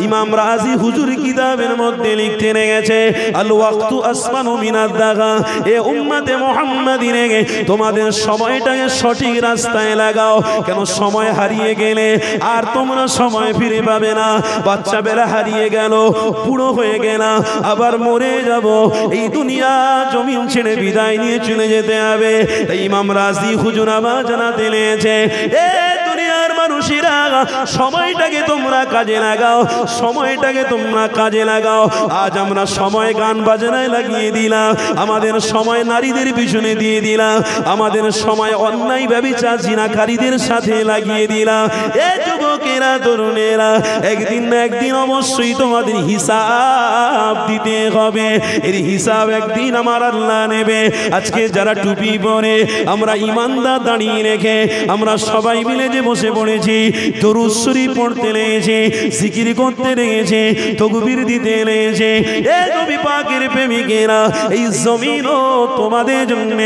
ইমাম রাজি হুজুর কিতাবের মধ্যে লিখতে গেছে আল ওয়াক্তু আসমানু মিনাদ দাগা এ উম্মতে মুহাম্মাদিনে তোমাদের সময়টাকে সঠিক রাস্তায় লাগাও কেন সময় হারিয়ে গেলে আর তোমরা সময় ফিরে পাবে না বাচ্চা বেলা হারিয়ে গেল বুড়ো হয়ে গেল আবার মরে যাব এই দুনিয়া জমিন ছেড়ে বিদায় নিয়ে চলে যেতে হবে তাই ইমাম রাজি হুজুর আমার জানাতে লেগেছে এ দুনিয়ার মানুষেরা সময়টাকে তোমরা কাজে লাগাও সময়টাকে তোমরা কাজে লাগাও আজ আমরা সময় গান বাজনায় লাগিয়ে দিলাম আমাদের সময় নারীদের পিছনে দিয়ে দিলাম আমাদের সময় অন্যায় ব্যভিচার জিনাকারীদের সাথে লাগিয়ে দিলাম এ যুবকেরা তরুণেরা একদিন না একদিন অবশ্যই তোমাদের হিসাব দিতে হবে এর হিসাব একদিন আমার আল্লাহ নেবে আজকে যারা টুপি পরে আমরা ইমানদার দাঁড়িয়ে রেখে আমরা সবাই মিলে যে বসে পড়েছি দরুদ শরীফ পড়তে লেগেছি জিকির করতে লেগেছি তাকবীর দিতে লেগেছি এ নবী পাকের প্রেমিকেরা এই জমিনও তোমাদের জন্য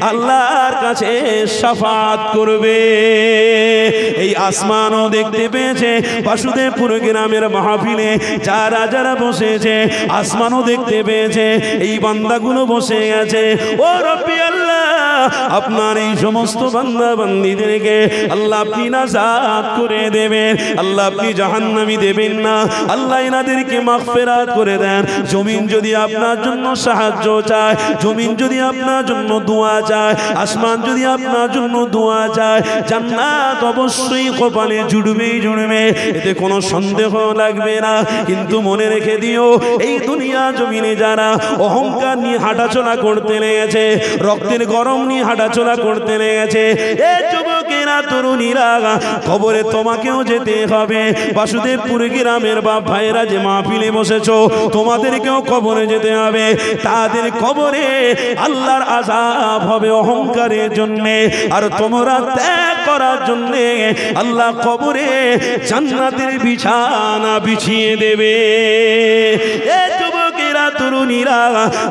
আল্লাহর কাছে শাফাত করবে এই আসমানও দেখতে পেয়েছে বাসুদেবপুর গ্রামের মাহফিলে যারা যারা বসেছে আসমানও দেখতে পেয়েছে এই বান্দাগুলো বসে গেছে ও রব্বি আল্লাহ আপনার এই সমস্ত বান্দা বান্দীদেরকে আল্লাহ আপনি নাজাত করে দেবেন আল্লাহ আপনি জাহান্নামী দেবেন না আল্লাহ এনাদেরকে মাগফিরাত করে দেন জমিন যদি আপনার জন্য সাহায্য চায় জমিন যদি আপনার জন্য দোয়া চায় আসমান যদি আপনার জন্য দোয়া চায় জান্নাত অবশ্যই কপালে জুড়বেই জুড়বে এতে কোনো সন্দেহ লাগবে না কিন্তু মনে রেখে দিও এই দুনিয়া জমিনে যারা অহংকার নিয়ে হাঁটাচলা করতে লেগেছে রক্তের গরম নিয়ে হাঁটাচলা করতে লেগেছে এ যুবকেরা তরুণীরা কবরে তোমাকেও যেতে হবে বাসুদেবপুর গ্রামের বাপ ভাইরা যে মাহফিলে বসেছো তোমাদেরকেও কবরে যেতে হবে তাদের কবরে আল্লাহর আযাব হবে অহংকারের জন্য আর তোমরা ত্যাগ করার জন্য আল্লাহ কবরে জান্নাতের বিছানা বিছিয়ে দেবে এ যুবকেরা তরুণীরা,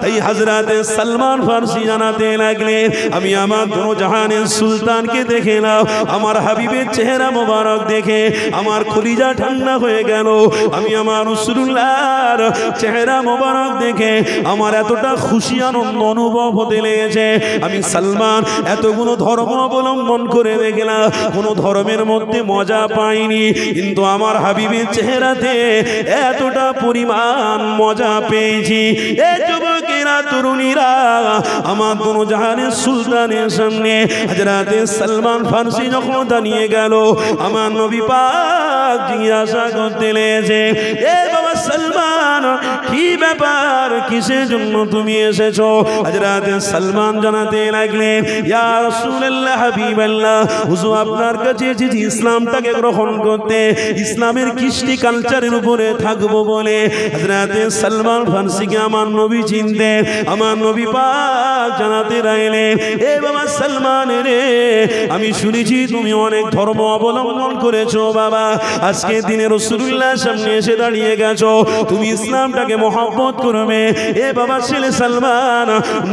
তাই হযরতে সালমান ফারসি জানাতে লাগলেন, আমি আমার দোনো জাহানের সুলতানকে দেখে নাও, আমার হাবিবের চেহারা মোবারক দেখে আমার কলিজা ঠান্ডা হয়ে গেল। আমি আমার রাসূলুল্লাহর চেহারা মোবারক দেখে আমার এতটা খুশি আনন্দ অনুভব হতে লেগেছে। আমি সালমান এতগুলো ধর্ম অবলম্বন করে দেখলাম, কোনো ধর্মের মধ্যে মজা পাইনি, কিন্তু আমার হাবিবের চেহারাতে এতটা পরিমাণ মজা পেয়েছি। এই যুবকেরা, তরুণীরা, আমার দোনো জাহানের সুলতানের সামনে হযরতে সালমান ফারসি যখন দাঁড়িয়ে গেল, আমার নবী পাক জিজ্ঞাসা করতে লেগেছে, এ বাবা সালমান, কি ব্যাপার, কিসের জন্য তুমি এসেছো? হযরতে সালমান জানাতে লাগলেন, ইয়া রাসূলুল্লাহ, হাবিবাল্লাহ, হুজুর আপনার কাছে এসেছি ইসলামটাকে গ্রহণ করতে, ইসলামের কৃষ্টি কালচারের উপরে থাকবো বলে। হযরতে সালমান ফারসিকে আমার নবী চিনতেন। আমার নবী পাক জানাতে লাগলেন, এ বাবা সালমান রে, আমি শুনেছি তুমি অনেক ধর্ম অবলম্বন করেছো বাবা, আজকে দিনে রাসূলুল্লাহর সামনে এসে দাঁড়িয়ে গেছো, তুমি ইসলামটাকে মহব্বত করবে। এ বাবা ছেলে সালমান,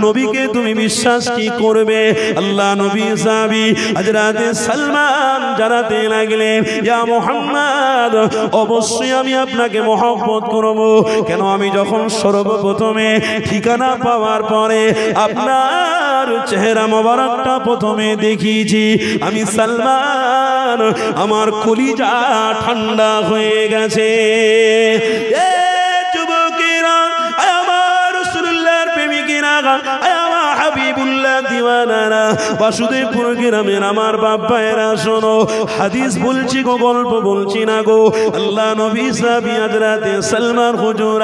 নবীকে তুমি বিশ্বাস কি করবে? আল্লাহ নবী সাহাবী হযরতে সালমান জানাতে লাগলেন, ইয়া মুহাম্মদ, অবশ্যই আমি আপনাকে মহব্বত করব। কেন, আমি যখন সর্বপ্রথমে ঠিকানা পাওয়ার পরে আপনার চেহারা মোবারকটা প্রথমে দেখিয়েছি, আমি সালমান, আমার কলিজা ঠান্ডা হয়ে গেছে। এ যুবকেরা, আমার রাসূলুল্লাহর প্রেমিকেরা, আমার হাবিবুল্লাহ দিওয়ানারা, বাসুদেবপুর গ্রামের আমার বাপ্পায়েরা, শোনো, হাদিস বলছি গো, গল্প বলছি না গো। আল্লাহ নবী সাহাবী হযরতে সালমান হুজুর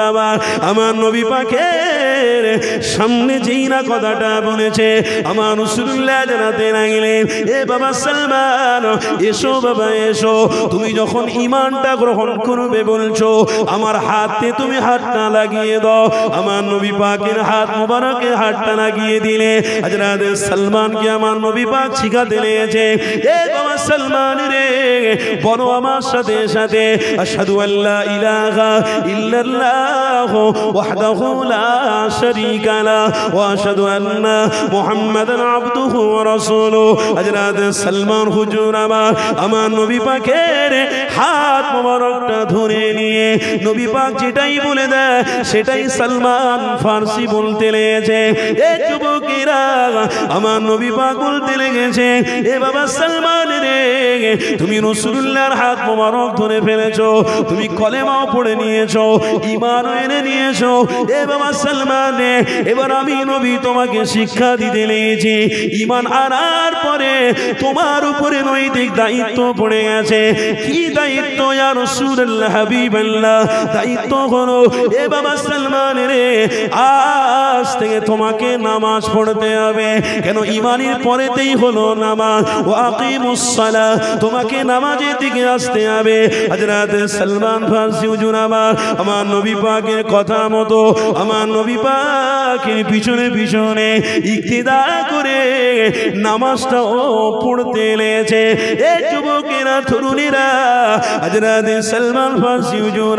আমার নবী পাকের সামনে যেই না কথাটা বলেছে, আমার রাসূলুল্লাহ জানাতে লাগলেন, এ বাবা সালমান, এসো বাবা এসো, তুমি যখন ঈমানটা গ্রহণ করবে বলছো, আমার হাতে তুমি হাতটা লাগিয়ে দাও। আমার নবী পাকের হাত মোবারকে হাতটা লাগিয়ে দিলে হযরতে সালমানকে আমার নবী পাক শিখাতে লেগেছে, এ বাবা সালমান রে, বলো আমার সাথে সাথে, আশহাদু আল্লা ইলাহা ইল্লাল্লাহ ওয়াহদাহু লা শারীকা লা ওয়া আশহাদু আন্না মুহাম্মাদান আবদুহু ওয়া রাসূলুহু। হযরতে সালমান হুজুর আমার নবী পাকের হাত মোবারকটা ধরে নিয়ে নবী পাক যেটাই বলে দেয় সেটাই সালমান ফারসি বলতে লেগেছে। এ যুবকেরা, আমার নবী পাক বলতে লেগেছে, এ বাবা সালমান রে, তুমি রাসূলুল্লাহর হাত মোবারক ধরে ফেলেছো, তুমি কলেমাও পড়ে নিয়েছো, ঈমানও এনে নিয়েছো। এ বাবা সালমান রে, এবার আমি নবী তোমাকে শিক্ষা দিতে লেগেছি। ঈমান আনার পরে তোমার উপরে নৈতিক দায়িত্ব পড়ে গেছে। কি দায়িত্ব ইয়া রাসূলুল্লাহ, হাবিবাল্লাহ? দায়িত্ব হলো, এ বাবা সালমান রে, আজ থেকে তোমাকে নামাজ পড়তে হবে। কেন, ঈমানের পরেতেই হলো নামাজ। ওয়া আকিমুস সালাহ, তোমাকে নামাজের দিকে আসতে হবে। হযরতে সালমান ফারসি হুজুর আমার নবী পাকের কথা মতো আমার নবী পাকের পিছনে পিছনে ইক্তিদা করে নামাজটাও পড়তে লেগেছে। এই যুবকেরা, তরুণীরা, হযরতে সালমান ফারসি হুজুর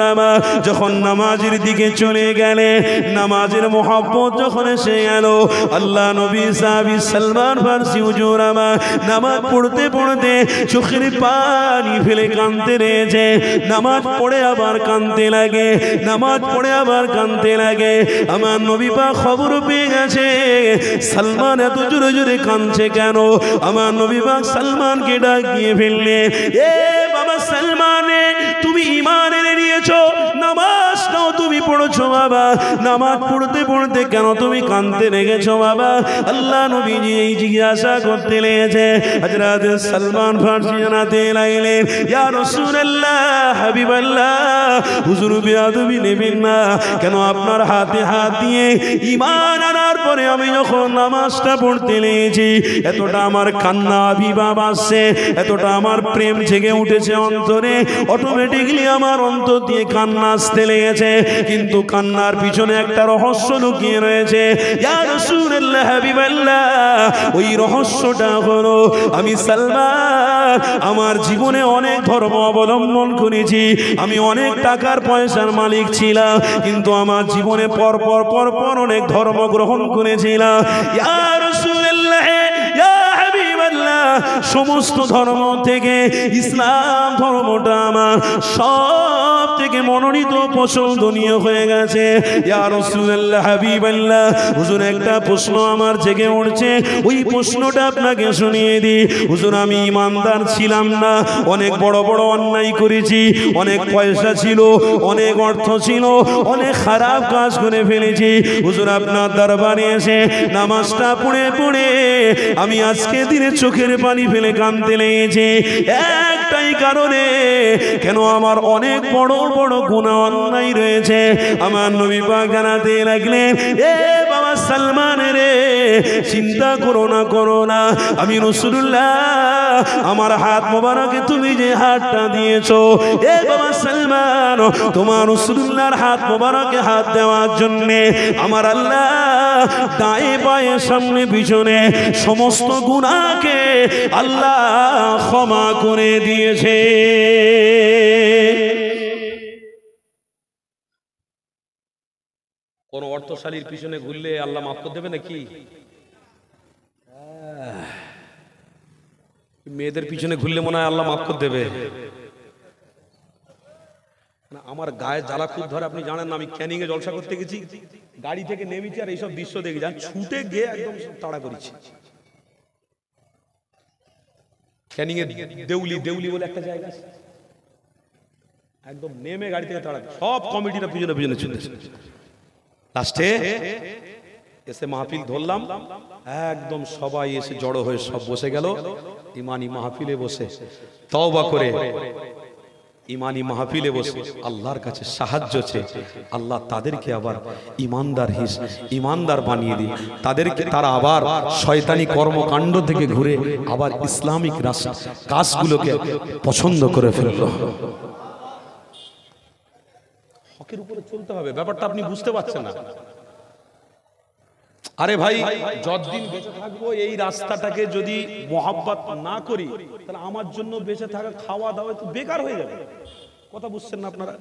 যখন নামাজের দিকে চলে গেলে, নামাজের মহব্বত যখন এসে গেল, আল্লাহ নবী সাহাবী সালমান ফারসি হুজুর নামাজ পড়তে পড়তে চোখের পানি ফেলে কাঁদতে রয়েছে। নামাজ পড়ে আবার কাঁদতে লাগে, নামাজ পড়ে আবার কাঁদতে লাগে। আমার নবী পাক খবর পেয়ে গেছে সালমান এত জোরে জোরে কাঁদছে কেন। আমার নবী পাক সালমানকে ডাক দিয়ে ফেললে, এ বাবা সালমান, তুমি ঈমান এনে নিয়েছো, নামাজটাও তুমি পড়ছো বাবা, নামাজ পড়তে পড়তে কেন তুমি কাঁদতে লেগেছো বাবা? আল্লাহ নবীজি এই জিজ্ঞাসা করতে লেগেছে। হযরতে সালমান ফারসি জানাতে লাগলেন, ইয়া রাসূলুল্লাহ, হাবিবাল্লাহ, হুজুর বেয়াদবি নেবেন না। কেন, আপনার হাতে হাত দিয়ে ঈমান আনার পরে আমি যখন নামাজটা পড়তে লেগেছি, এতটা আমার কান্না আবির্ভাব আসছে, এতটা আমার প্রেম জেগে উঠেছে অন্তরে, অটোমেটিকলি আমার অন্তর দিয়ে কান্না আসতে লেগেছে। কিন্তু কান্নার পিছনে একটা রহস্য লুকিয়ে রয়েছে। ইয়া রাসূলুল্লাহ, হাবিবাল্লাহ, ওই রহস্যটা হলো আমি সালমান আমার জীবনে অনেক ধর্ম অবলম্বন করেছি, আমি অনেক টাকার পয়সার মালিক ছিলাম, কিন্তু আমার জীবনে পরপর অনেক ধর্ম গ্রহণ করেছিলাম। ইয়া রাসূলুল্লাহ, ইয়া হাবিবাল্লাহ, সমস্ত ধর্ম থেকে ইসলাম ধর্মটা আমার সব থেকে মনোনীত পছন্দনীয় হয়ে গেছে। ইয়া রাসূলুল্লাহ, হাবিবাল্লাহ, হুজুর একটা প্রশ্ন আমার জেগে উঠছে, ওই প্রশ্নটা আপনাকে শুনিয়ে দিই। হুজুর, আমি ইমানদার ছিলাম না, অনেক বড় বড় অন্যায় করেছি, অনেক পয়সা ছিল, অনেক অর্থ ছিল, অনেক খারাপ কাজ করে ফেলেছি। হুজুর, আপনার দরবারে এসে নামাজটা পড়ে আমি আজকে দিনে চোখের পানি ফেলে কাঁদতে লেগেছি একটাই কারণে, কেন আমার অনেক বড় বড় গুনাহ অন্যায় রয়েছে। আমার নবী পাক জানাতে লাগলেন, এ বাবা সালমান রে, চিন্তা করো না, আমি রাসূলুল্লাহ, আমার হাত মোবারকে তুমি যে হাতটা দিয়েছো, এ বাবা সালমান, তোমার রাসূলুল্লাহর হাত মোবারকে হাত দেওয়ার জন্য আমার আল্লাহ দায়ে বায়ে সামনে পিছনে সমস্ত গুনাহকে আল্লাহ ক্ষমা করে দিয়েছে। কোন অর্থশালীর পিছনে ঘুরলে আল্লাহ মাফ করে দেবে নাকি? মেয়েদের পিছনে ঘুরলে মনে হয় আল্লাহ মাফ করে দেবে। আমার গায়ে জ্বালা খুব ধরে, আপনি জানেন না, আমি ক্যানিং এ জলসা করতে গেছি, গাড়ি থেকে নেমেছি আর এইসব দৃশ্য দেখি, যান ছুটে গিয়ে একদম তাড়া করেছি। ক্যানিং এ দেউলি বলে একটা জায়গা আছে, একদম নেমে গাড়ি থেকে তাড়া, সব কমিটিরা পিছনে ছুটেছে। লাস্টে এসে মাহফিল ধরলাম, একদম সবাই এসে জড়ো হয়ে সব বসে গেল ইমানি মাহফিলে বসে, তওবা করে ইমানি মাহফিলে বসে আল্লাহর কাছে সাহায্য চেয়ে আল্লাহ তাদেরকে আবার ইমানদার বানিয়ে দিই, তারা আবার শয়তানি কর্মকাণ্ড থেকে ঘুরে আবার ইসলামিক কাজগুলোকে পছন্দ করে ফেলল। হকের উপরে চলতে হবে, ব্যাপারটা আপনি বুঝতে পারছেন না। আরে ভাই, যতদিন বেঁচে থাকবো এই রাস্তাটাকে যদি মোহাব্বত না করি, তাহলে আমার জন্য বেঁচে থাকা খাওয়া দাওয়া তো বেকার হয়ে যাবে। কথা বুঝছেন না আপনারা?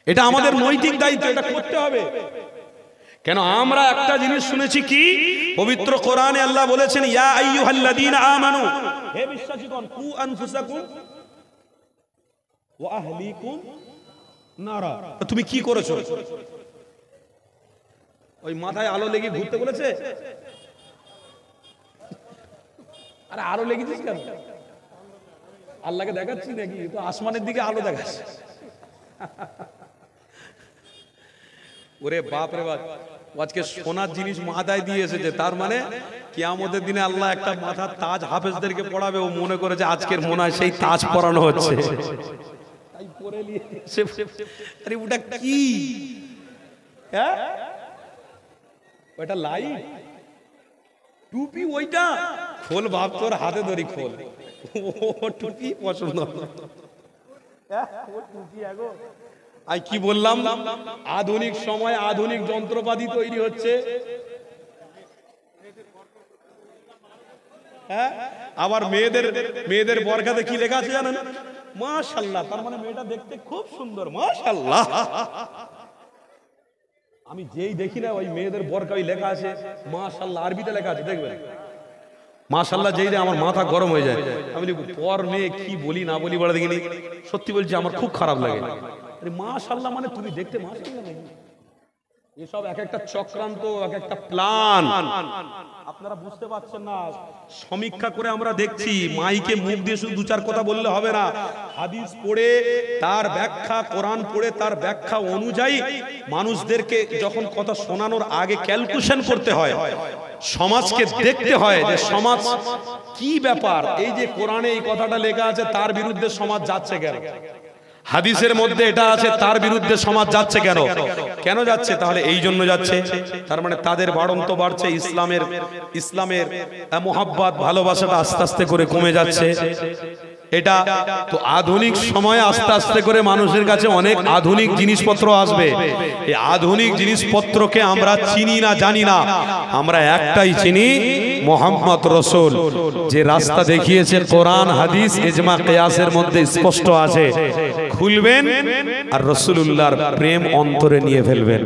এটা আমাদের নৈতিক দায়িত্ব, এটা করতে হবে। কেন আমরা একটা জিনিস শুনেছি, কি পবিত্র কোরআনে আল্লাহ বলেছেন, ইয়া আইয়ুহাল্লাযীনা আমানু, হে বিশ্বাসীগণ, কু আনফুসাকুম ওয়া আহলিকুম নারা। তুমি কি করেছো? ওই মাথায় আলো লেগে ঘুরতে বলেছে? আরে আলো লেগেছিস কেন? আল্লাহকে দেখাচ্ছি নাকি? তো আসমানের দিকে আলো দেখাচ্ছে। ওরে বাপ রে বাপ, আজকে সোনার জিনিস মাথায় দিয়ে এসেছে, তার মানে কিয়ামতের দিনে আল্লাহ একটা মাথার তাজ হাফেজদেরকে পড়াবে, ও মনে করে যে আজকের মনে হয় সেই তাজ পরানো হচ্ছে, তাই পরে নিয়েছে। আরে ওটা কি? হ্যাঁ, ওটা লাইট, টুপি, ওইটা খোল বাপ, তোর হাতে ধরি খোল, ও টুপি পছন্দ। আই কি বললাম, আধুনিক সময় আধুনিক যন্ত্রপাতি তৈরি হচ্ছে, হ্যাঁ, আবার মেয়েদের বরখাতে কি লেখা আছে জানেন? মাশাআল্লাহ। তার মানে মেয়েটা দেখতে খুব সুন্দর, মাশাআল্লাহ। আমি যেই দেখি না ওই মেয়েদের বরকায় লেখা আছে মাশাআল্লাহ, আরবিতে লেখা আছে, দেখবেন মাশাআল্লাহ, যেই আমার মাথা গরম হয়ে যায়। আমি পর মেয়ে কি বলি না বলি বলে দেখিনি, সত্যি বলছি আমার খুব খারাপ লাগে। মাশাআল্লাহ মানে তুমি দেখতে মাশাআল্লাহ নাকি? এসব এক একটা চক্রান্ত, এক একটা প্ল্যান, আপনারা বুঝতে পারছেন না। সমীক্ষা করে আমরা দেখছি, মাইকে মুখ দিয়ে শুধু দু চার কথা বললে হবে না, হাদিস পড়ে তার ব্যাখ্যা, কোরআন পড়ে তার ব্যাখ্যা অনুযায়ী মানুষদেরকে যখন কথা শোনানোর আগে ক্যালকুলেশন করতে হয়, সমাজকে দেখতে হয় যে সমাজ কি ব্যাপার, এই যে কোরআনে এই কথাটা লেখা আছে তার বিরুদ্ধে সমাজ যাচ্ছে কেন। হাদিসের মধ্যে এটা আছে, তার বিরুদ্ধে সমাজ যাচ্ছে কেন? কেন যাচ্ছে? তাহলে এই জন্য যাচ্ছে, তার মানে তাদের বাড়ন্ত বাড়ছে, ইসলামের মোহাব্বত ভালোবাসাটা আস্তে আস্তে করে কমে যাচ্ছে। এটা তো আধুনিক সময়ে আস্তে আস্তে করে মানুষের কাছে অনেক আধুনিক জিনিসপত্র আসবে। এই আধুনিক জিনিসপত্রকে আমরা চিনি না, জানি না, আমরা একটাই চিনি, মোহাম্মদ রসুল যে রাস্তা দেখিয়েছে কোরআন হাদিস ইজমা কিয়াসের মধ্যে স্পষ্ট আছে। খুলবেন আর রাসূলুল্লাহর প্রেম অন্তরে নিয়ে ফেলবেন।